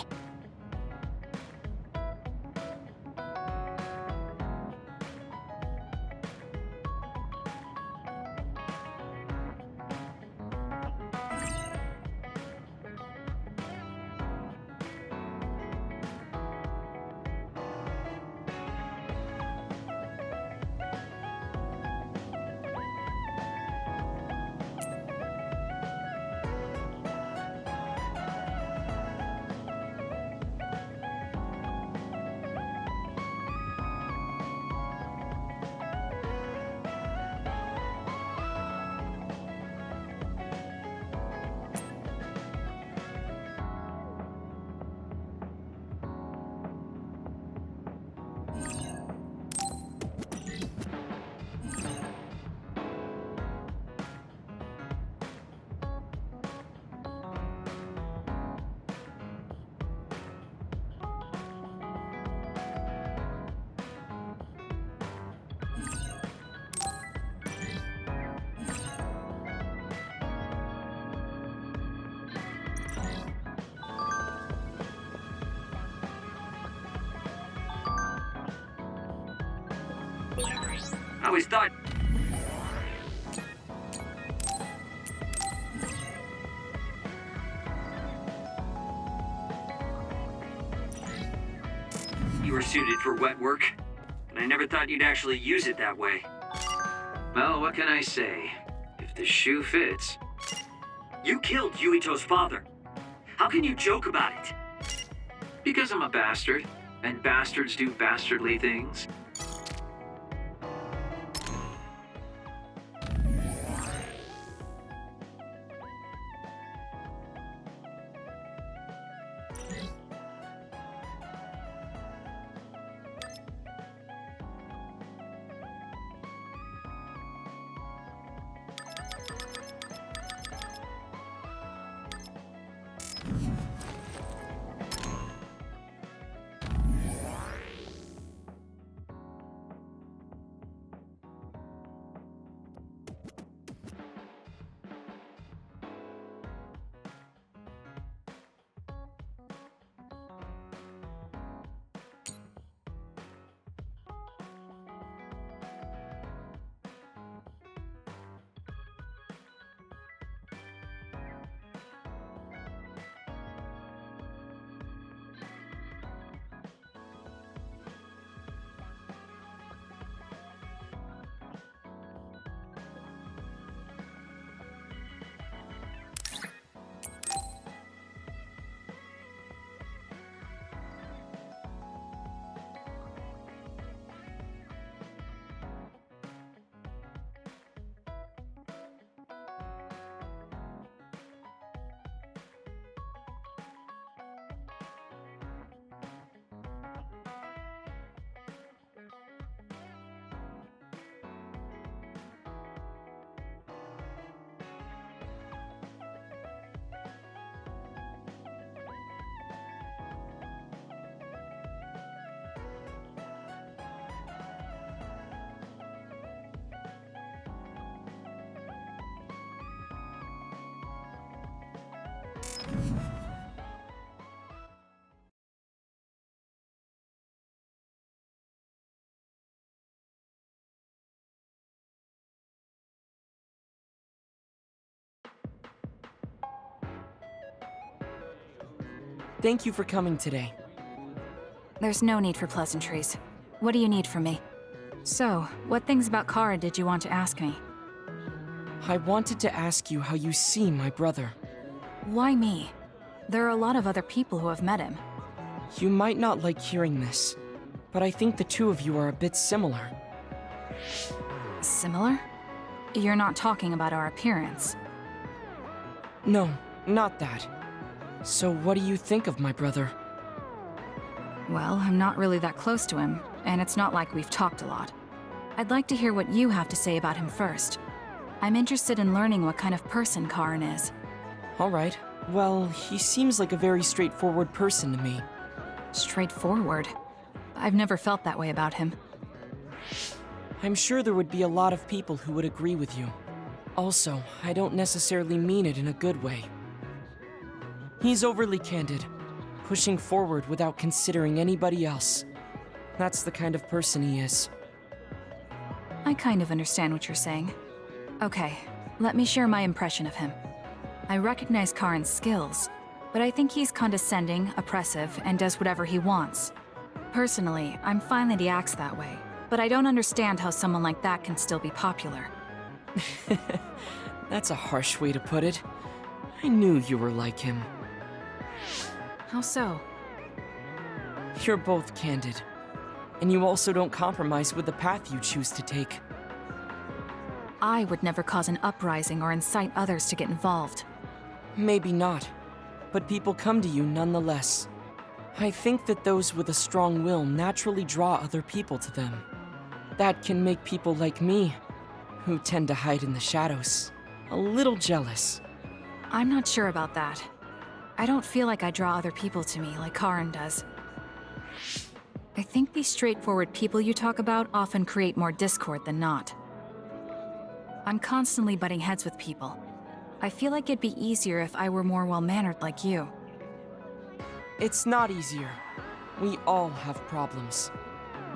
[SPEAKER 16] I always thought... you were suited for wet work, but I never thought you'd actually use it that way. Well, what can I say? If the shoe fits... You killed Yuito's father. How can you joke about it? Because I'm a bastard, and bastards do bastardly things.
[SPEAKER 18] Thank you for coming today.
[SPEAKER 1] There's no need for pleasantries. What do you need from me? So, what things about Kara did you want to ask me?
[SPEAKER 18] I wanted to ask you how you see my brother.
[SPEAKER 1] Why me? There are a lot of other people who have met him.
[SPEAKER 18] You might not like hearing this, but I think the two of you are a bit similar.
[SPEAKER 1] Similar? You're not talking about our appearance.
[SPEAKER 18] No, not that. So what do you think of my brother?
[SPEAKER 1] Well, I'm not really that close to him, and it's not like we've talked a lot. I'd like to hear what you have to say about him first. I'm interested in learning what kind of person Karin is.
[SPEAKER 18] All right. Well, he seems like a very straightforward person to me.
[SPEAKER 1] Straightforward? I've never felt that way about him.
[SPEAKER 18] I'm sure there would be a lot of people who would agree with you. Also, I don't necessarily mean it in a good way. He's overly candid, pushing forward without considering anybody else. That's the kind of person he is.
[SPEAKER 1] I kind of understand what you're saying. Okay, let me share my impression of him. I recognize Karin's skills, but I think he's condescending, oppressive, and does whatever he wants. Personally, I'm fine that he acts that way, but I don't understand how someone like that can still be popular.
[SPEAKER 18] That's a harsh way to put it. I knew you were like him.
[SPEAKER 1] How so?
[SPEAKER 18] You're both candid, and you also don't compromise with the path you choose to take.
[SPEAKER 1] I would never cause an uprising or incite others to get involved.
[SPEAKER 18] Maybe not, but people come to you nonetheless. I think that those with a strong will naturally draw other people to them. That can make people like me, who tend to hide in the shadows, a little jealous.
[SPEAKER 1] I'm not sure about that. I don't feel like I draw other people to me like Karin does. I think these straightforward people you talk about often create more discord than not. I'm constantly butting heads with people. I feel like it'd be easier if I were more well-mannered like you.
[SPEAKER 18] It's not easier. We all have problems.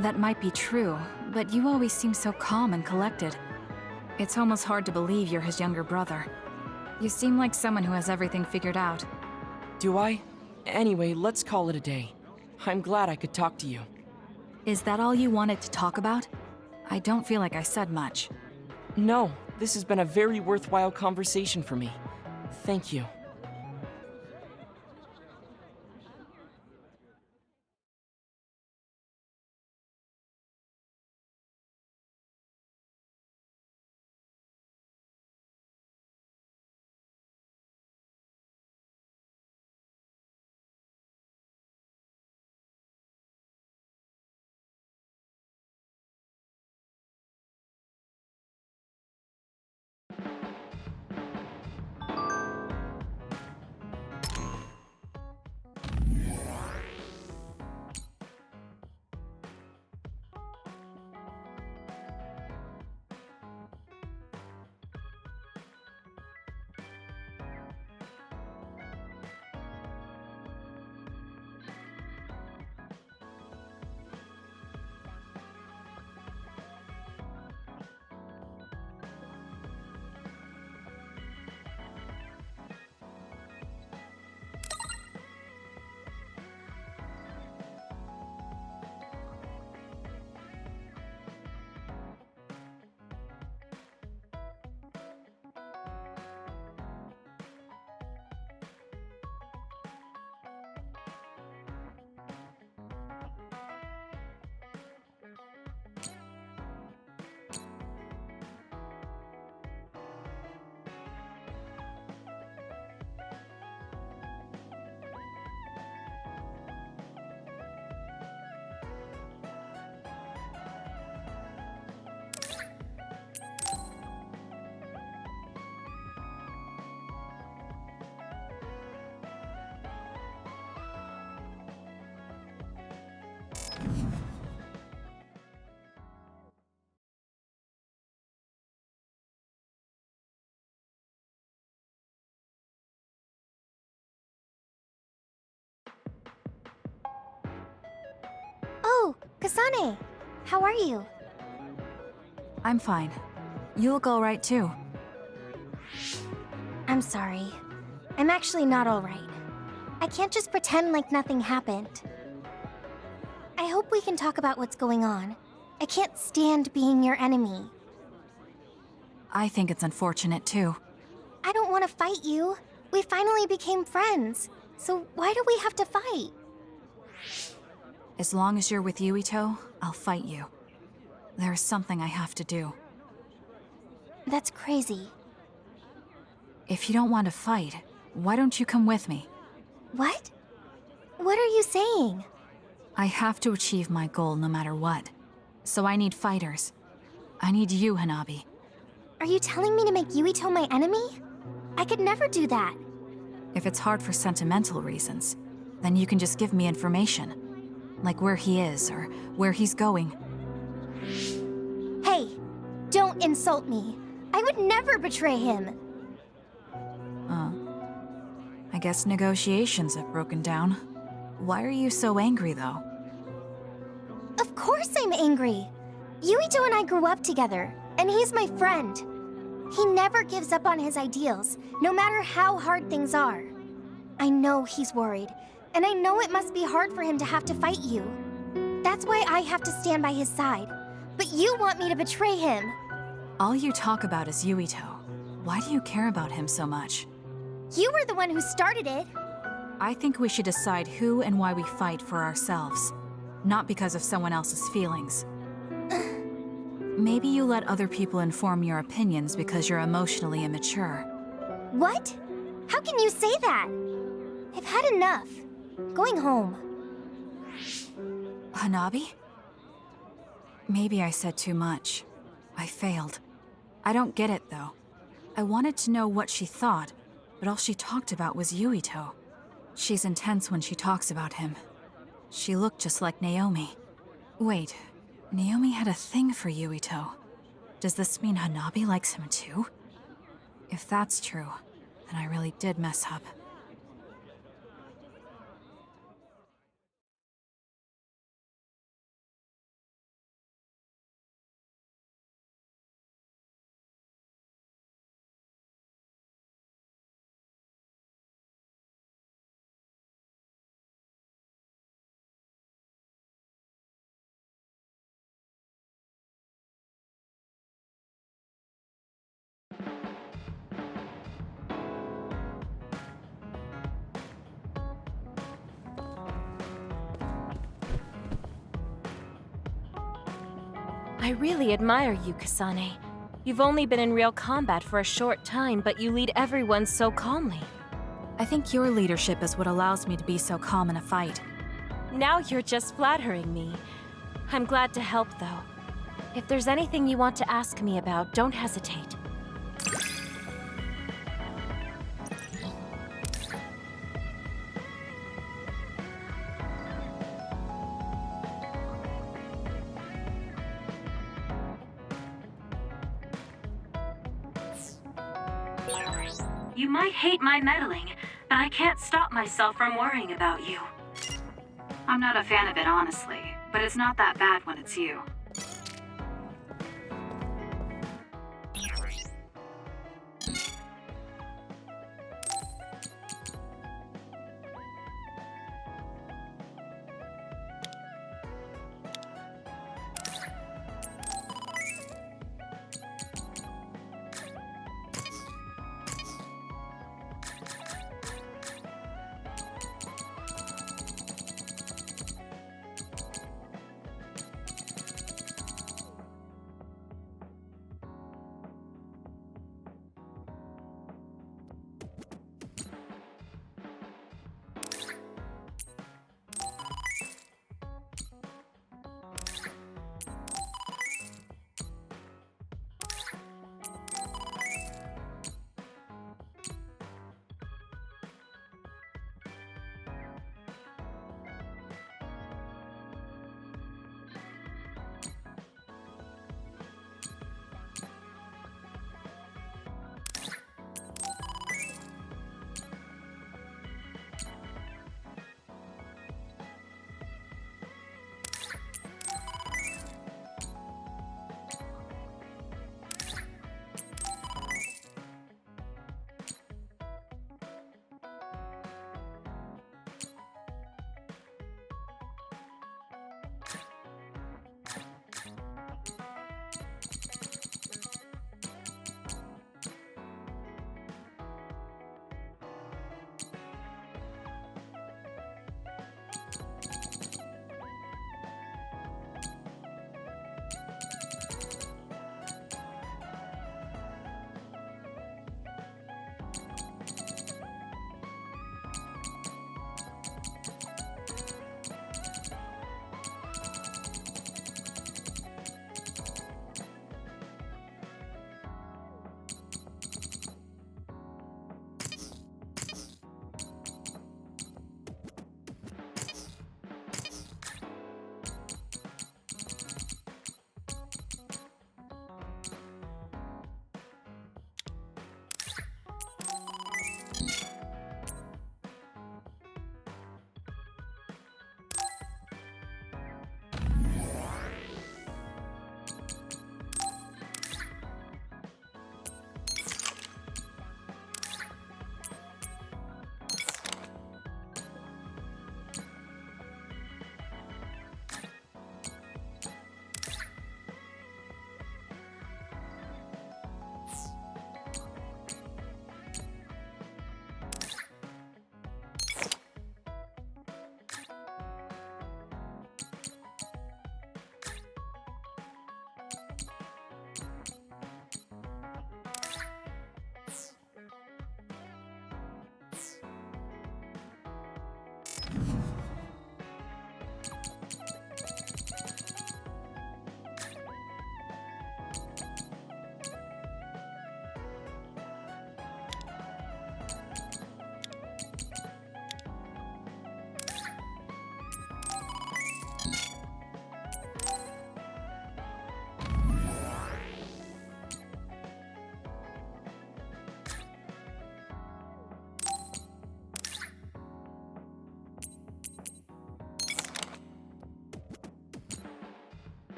[SPEAKER 1] That might be true, but you always seem so calm and collected. It's almost hard to believe you're his younger brother. You seem like someone who has everything figured out.
[SPEAKER 18] Do I? Anyway, let's call it a day. I'm glad I could talk to you.
[SPEAKER 1] Is that all you wanted to talk about? I don't feel like I said much.
[SPEAKER 18] No, this has been a very worthwhile conversation for me. Thank you.
[SPEAKER 3] Oh, Kasane! How are you?
[SPEAKER 1] I'm fine. You look all right too.
[SPEAKER 3] I'm sorry. I'm actually not all right.
[SPEAKER 19] I can't just pretend like nothing happened. I hope we can talk about what's going on. I can't stand being your enemy.
[SPEAKER 1] I think it's unfortunate too.
[SPEAKER 19] I don't want to fight you. We finally became friends. So why do we have to fight?
[SPEAKER 1] As long as you're with Yuito, I'll fight you. There is something I have to do.
[SPEAKER 19] That's crazy.
[SPEAKER 1] If you don't want to fight, why don't you come with me?
[SPEAKER 19] What? What are you saying?
[SPEAKER 1] I have to achieve my goal no matter what. So I need fighters. I need you, Hanabi.
[SPEAKER 19] Are you telling me to make Yuito my enemy? I could never do that.
[SPEAKER 1] If it's hard for sentimental reasons, then you can just give me information. Like where he is, or where he's going.
[SPEAKER 19] Hey, don't insult me. I would never betray him.
[SPEAKER 1] I guess negotiations have broken down. Why are you so angry, though?
[SPEAKER 19] Of course I'm angry. Yuito and I grew up together, and he's my friend. He never gives up on his ideals, no matter how hard things are. I know he's worried, and I know it must be hard for him to have to fight you. That's why I have to stand by his side. But you want me to betray him.
[SPEAKER 1] All you talk about is Yuito. Why do you care about him so much?
[SPEAKER 19] You were the one who started it.
[SPEAKER 1] I think we should decide who and why we fight for ourselves, not because of someone else's feelings. Maybe you let other people inform your opinions because you're emotionally immature.
[SPEAKER 19] What? How can you say that? I've had enough. Going home.
[SPEAKER 1] Hanabi? Maybe I said too much. I failed. I don't get it, though. I wanted to know what she thought, but all she talked about was Yuito. She's intense when she talks about him. She looked just like Naomi. Wait, Naomi had a thing for Yuito. Does this mean Hanabi likes him too? If that's true, then I really did mess up.
[SPEAKER 7] I really admire you, Kasane. You've only been in real combat for a short time, but you lead everyone so calmly.
[SPEAKER 1] I think your leadership is what allows me to be so calm in a fight.
[SPEAKER 7] Now you're just flattering me. I'm glad to help, though. If there's anything you want to ask me about, don't hesitate.
[SPEAKER 2] You might hate my meddling, but I can't stop myself from worrying about you.
[SPEAKER 8] I'm not a fan of it, honestly, but it's not that bad when it's you.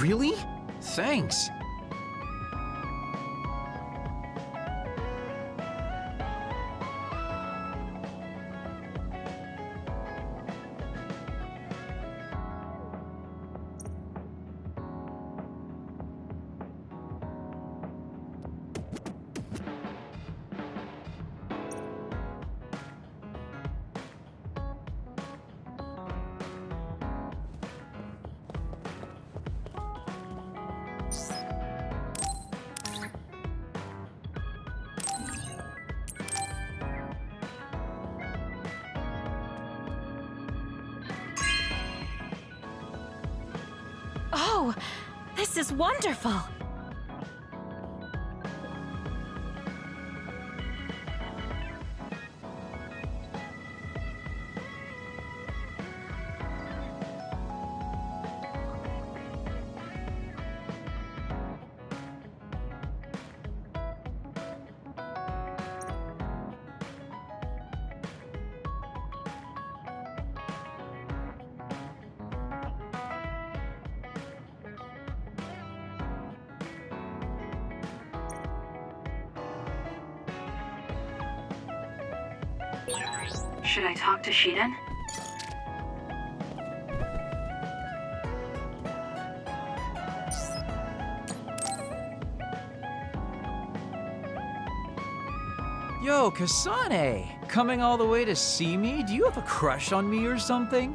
[SPEAKER 4] Really? Thanks.
[SPEAKER 7] Oh, this is wonderful!
[SPEAKER 2] Should I talk to Shiden?
[SPEAKER 4] Yo, Kasane! Coming all the way to see me? Do you have a crush on me or something?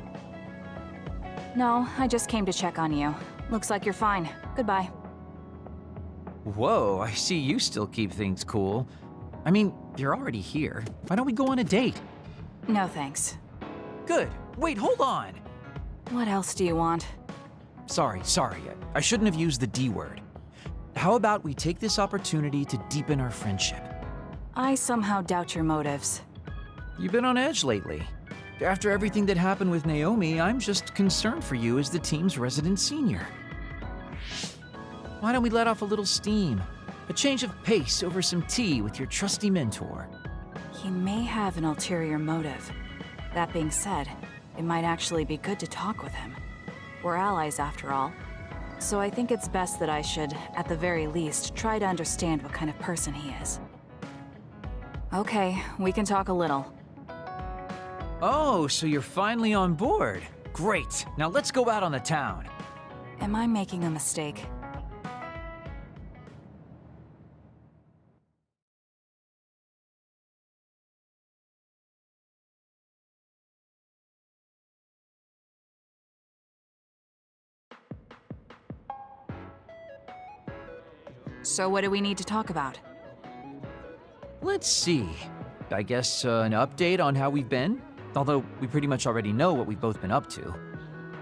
[SPEAKER 1] No, I just came to check on you. Looks like you're fine. Goodbye.
[SPEAKER 4] Whoa, I see you still keep things cool. I mean, you're already here. Why don't we go on a date?
[SPEAKER 1] No thanks.
[SPEAKER 4] Good. Wait, hold on!
[SPEAKER 1] What else do you want?
[SPEAKER 4] Sorry. I shouldn't have used the D word. How about we take this opportunity to deepen our friendship?
[SPEAKER 1] I somehow doubt your motives.
[SPEAKER 4] You've been on edge lately. After everything that happened with Naomi, I'm just concerned for you as the team's resident senior. Why don't we let off a little steam? A change of pace over some tea with your trusty mentor.
[SPEAKER 1] He may have an ulterior motive. That being said, it might actually be good to talk with him. We're allies after all. So I think it's best that I should, at the very least, try to understand what kind of person he is. Okay, we can talk a little.
[SPEAKER 4] Oh, so you're finally on board. Great. Now let's go out on the town.
[SPEAKER 1] Am I making a mistake? So what do we need to talk about?
[SPEAKER 4] Let's see. I guess an update on how we've been? Although we pretty much already know what we've both been up to.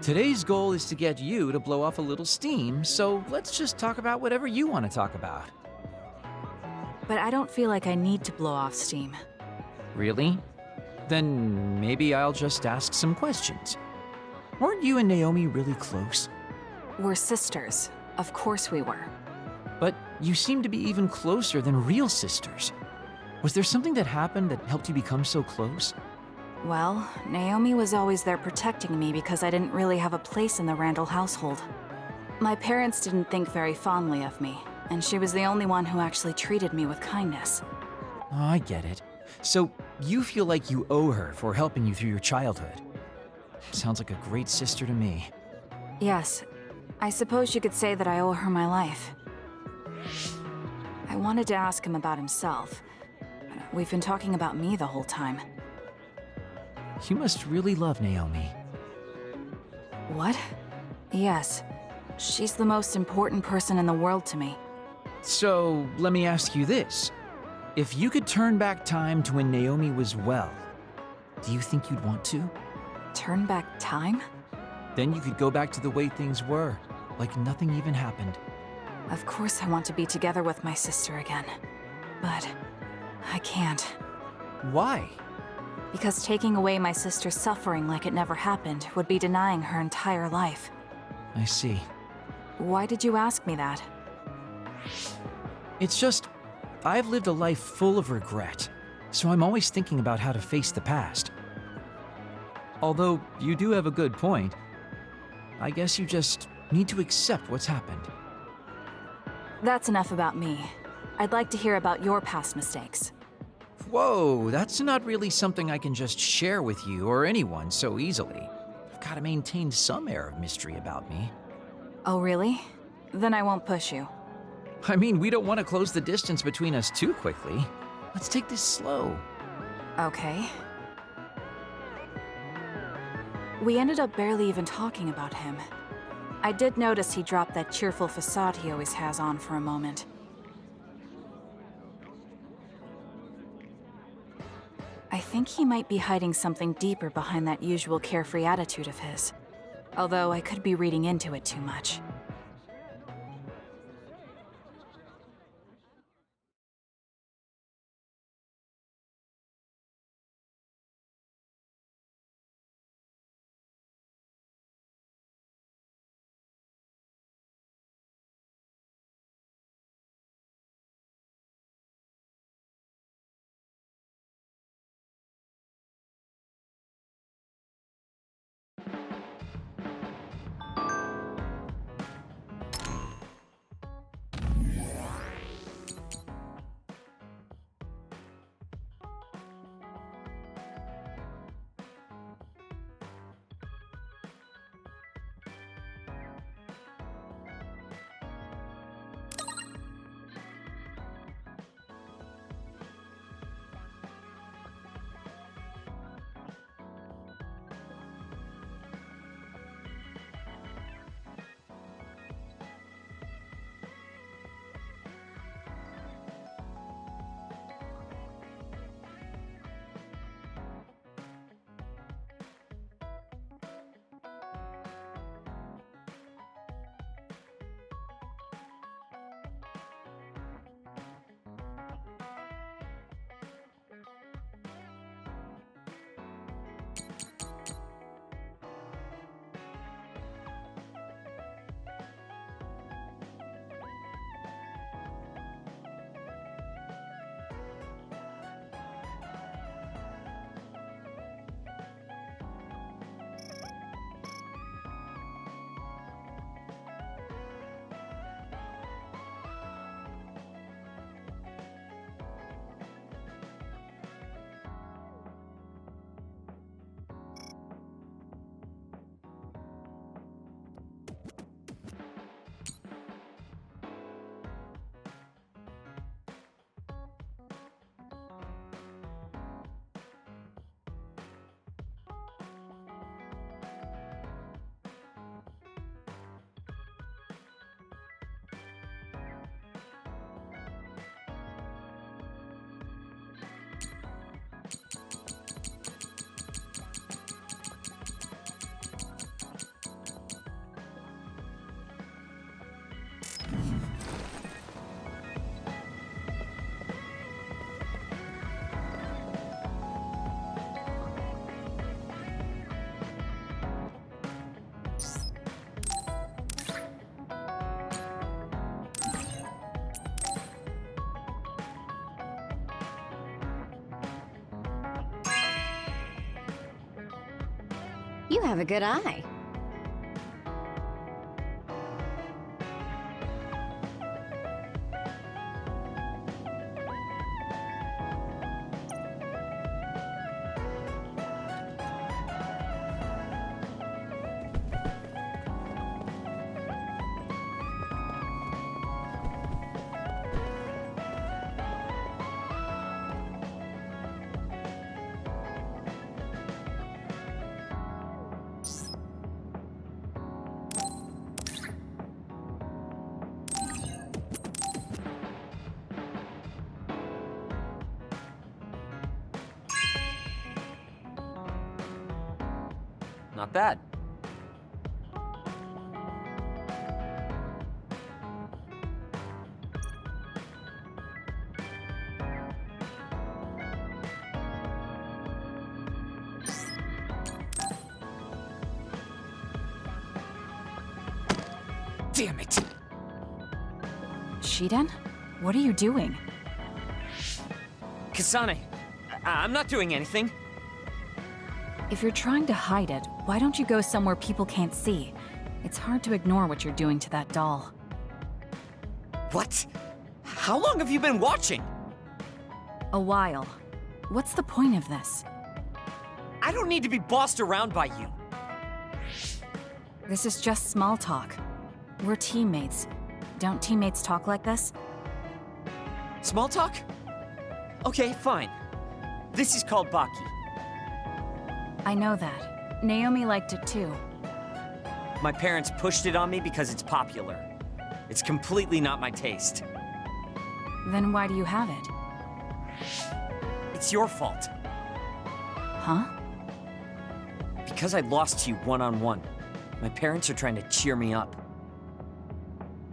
[SPEAKER 4] Today's goal is to get you to blow off a little steam, so let's just talk about whatever you want to talk about.
[SPEAKER 1] But I don't feel like I need to blow off steam.
[SPEAKER 4] Really? Then maybe I'll just ask some questions. Weren't you and Naomi really close?
[SPEAKER 1] We're sisters. Of course we were.
[SPEAKER 4] But you seem to be even closer than real sisters. Was there something that happened that helped you become so close?
[SPEAKER 1] Well, Naomi was always there protecting me because I didn't really have a place in the Рэндалл household. My parents didn't think very fondly of me, and she was the only one who actually treated me with kindness.
[SPEAKER 4] Oh, I get it. So you feel like you owe her for helping you through your childhood. Sounds like a great sister to me.
[SPEAKER 1] Yes, I suppose you could say that I owe her my life. I wanted to ask him about himself. We've been talking about me the whole time.
[SPEAKER 4] You must really love Naomi.
[SPEAKER 1] What? Yes. She's the most important person in the world to me.
[SPEAKER 4] So, let me ask you this. If you could turn back time to when Naomi was well, do you think you'd want to?
[SPEAKER 1] Turn back time?
[SPEAKER 4] Then you could go back to the way things were, like nothing even happened.
[SPEAKER 1] Of course I want to be together with my sister again. But I can't.
[SPEAKER 4] Why?
[SPEAKER 1] Because taking away my sister's suffering like it never happened would be denying her entire life.
[SPEAKER 4] I see.
[SPEAKER 1] Why did you ask me that?
[SPEAKER 4] It's just, I've lived a life full of regret, so I'm always thinking about how to face the past. Although, you do have a good point. I guess you just need to accept what's happened.
[SPEAKER 1] That's enough about me. I'd like to hear about your past mistakes.
[SPEAKER 4] Whoa, that's not really something I can just share with you or anyone so easily. I've gotta maintain some air of mystery about me.
[SPEAKER 1] Oh, really? Then I won't push you.
[SPEAKER 4] I mean, we don't want to close the distance between us too quickly. Let's take this slow.
[SPEAKER 1] Okay. We ended up barely even talking about him. I did notice he dropped that cheerful facade he always has on for a moment. I think he might be hiding something deeper behind that usual carefree attitude of his. Although I could be reading into it too much.
[SPEAKER 3] You have a good eye.
[SPEAKER 17] Not bad.
[SPEAKER 18] Damn it!
[SPEAKER 1] Shiden? What are you doing?
[SPEAKER 17] Kasane, I'm not doing anything.
[SPEAKER 1] If you're trying to hide it, why don't you go somewhere people can't see? It's hard to ignore what you're doing to that doll.
[SPEAKER 17] What? How long have you been watching?
[SPEAKER 1] A while. What's the point of this?
[SPEAKER 17] I don't need to be bossed around by you.
[SPEAKER 1] This is just small talk. We're teammates. Don't teammates talk like this?
[SPEAKER 17] Small talk? Okay, fine. This is called Baki.
[SPEAKER 1] I know that. Naomi liked it too.
[SPEAKER 17] My parents pushed it on me because it's popular. It's completely not my taste.
[SPEAKER 1] Then why do you have it?
[SPEAKER 17] It's your fault.
[SPEAKER 1] Huh?
[SPEAKER 17] Because I lost to you one-on-one. My parents are trying to cheer me up.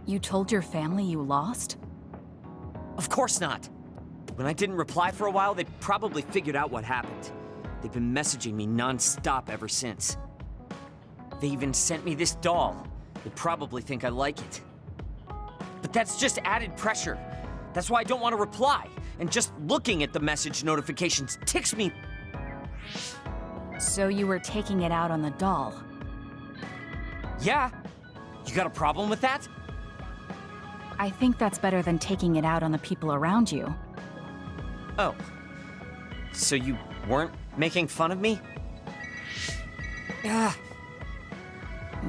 [SPEAKER 1] You told your family you lost?
[SPEAKER 17] Of course not. When I didn't reply for a while, they probably figured out what happened. They've been messaging me non-stop ever since. They even sent me this doll. They probably think I like it. But that's just added pressure. That's why I don't want to reply. And just looking at the message notifications ticks me.
[SPEAKER 1] So you were taking it out on the doll?
[SPEAKER 17] Yeah. You got a problem with that?
[SPEAKER 1] I think that's better than taking it out on the people around you.
[SPEAKER 17] Oh. So you weren't making fun of me? Ah.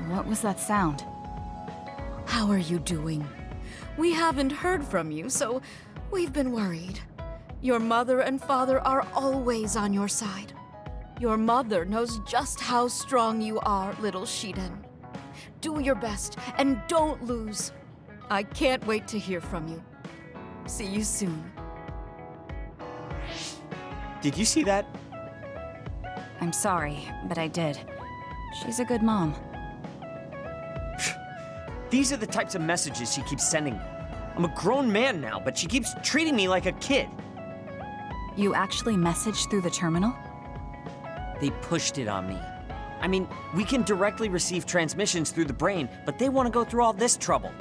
[SPEAKER 1] What was that sound?
[SPEAKER 20] How are you doing? We haven't heard from you, so we've been worried. Your mother and father are always on your side. Your mother knows just how strong you are, little Shiden. Do your best, and don't lose. I can't wait to hear from you. See you soon.
[SPEAKER 17] Did you see that?
[SPEAKER 1] I'm sorry, but I did. She's a good mom.
[SPEAKER 17] These are the types of messages she keeps sending me. I'm a grown man now, but she keeps treating me like a kid.
[SPEAKER 1] You actually messaged through the terminal?
[SPEAKER 17] They pushed it on me. I mean, we can directly receive transmissions through the brain, but they want to go through all this trouble.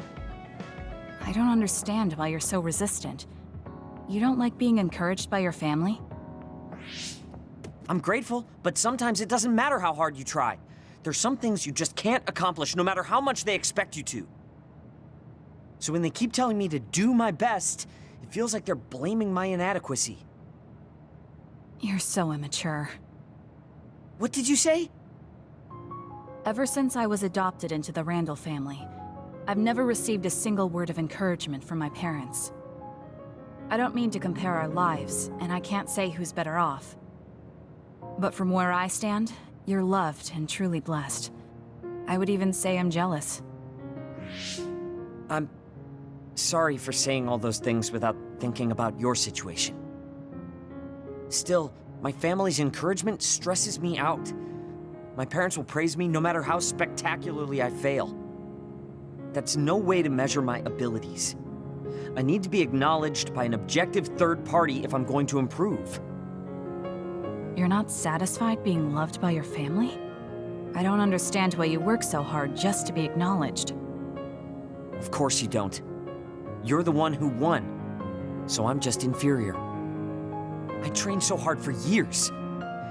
[SPEAKER 1] I don't understand why you're so resistant. You don't like being encouraged by your family?
[SPEAKER 17] I'm grateful, but sometimes it doesn't matter how hard you try. There's some things you just can't accomplish no matter how much they expect you to. So when they keep telling me to do my best, it feels like they're blaming my inadequacy.
[SPEAKER 1] You're so immature.
[SPEAKER 17] What did you say?
[SPEAKER 1] Ever since I was adopted into the Rändal family, I've never received a single word of encouragement from my parents. I don't mean to compare our lives, and I can't say who's better off. But from where I stand, you're loved and truly blessed. I would even say I'm jealous.
[SPEAKER 17] I'm sorry for saying all those things without thinking about your situation. Still, my family's encouragement stresses me out. My parents will praise me no matter how spectacularly I fail. That's no way to measure my abilities. I need to be acknowledged by an objective third party if I'm going to improve.
[SPEAKER 1] You're not satisfied being loved by your family? I don't understand why you work so hard just to be acknowledged.
[SPEAKER 17] Of course you don't. You're the one who won, so I'm just inferior. I trained so hard for years,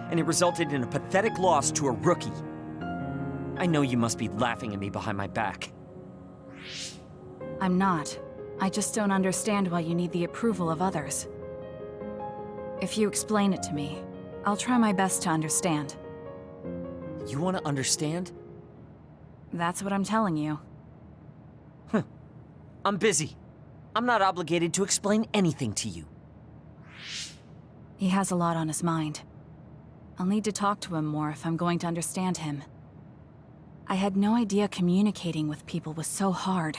[SPEAKER 17] and it resulted in a pathetic loss to a rookie. I know you must be laughing at me behind my back.
[SPEAKER 1] I'm not. I just don't understand why you need the approval of others. If you explain it to me, I'll try my best to understand.
[SPEAKER 17] You want to understand?
[SPEAKER 1] That's what I'm telling you.
[SPEAKER 17] I'm busy. I'm not obligated to explain anything to you.
[SPEAKER 1] He has a lot on his mind. I'll need to talk to him more if I'm going to understand him. I had no idea communicating with people was so hard.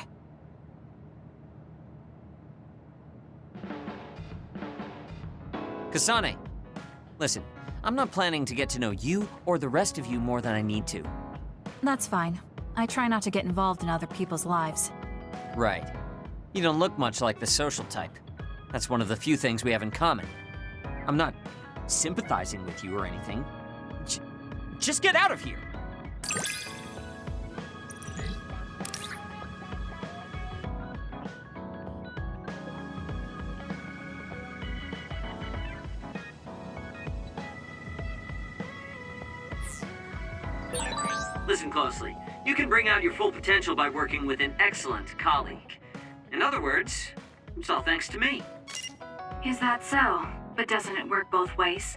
[SPEAKER 17] Kasane, listen, I'm not planning to get to know you or the rest of you more than I need to.
[SPEAKER 1] That's fine. I try not to get involved in other people's lives.
[SPEAKER 17] Right. You don't look much like the social type. That's one of the few things we have in common. I'm not sympathizing with you or anything. Just get out of here!
[SPEAKER 16] Listen closely. You can bring out your full potential by working with an excellent colleague. In other words, it's all thanks to me.
[SPEAKER 2] Is that so? But doesn't it work both ways?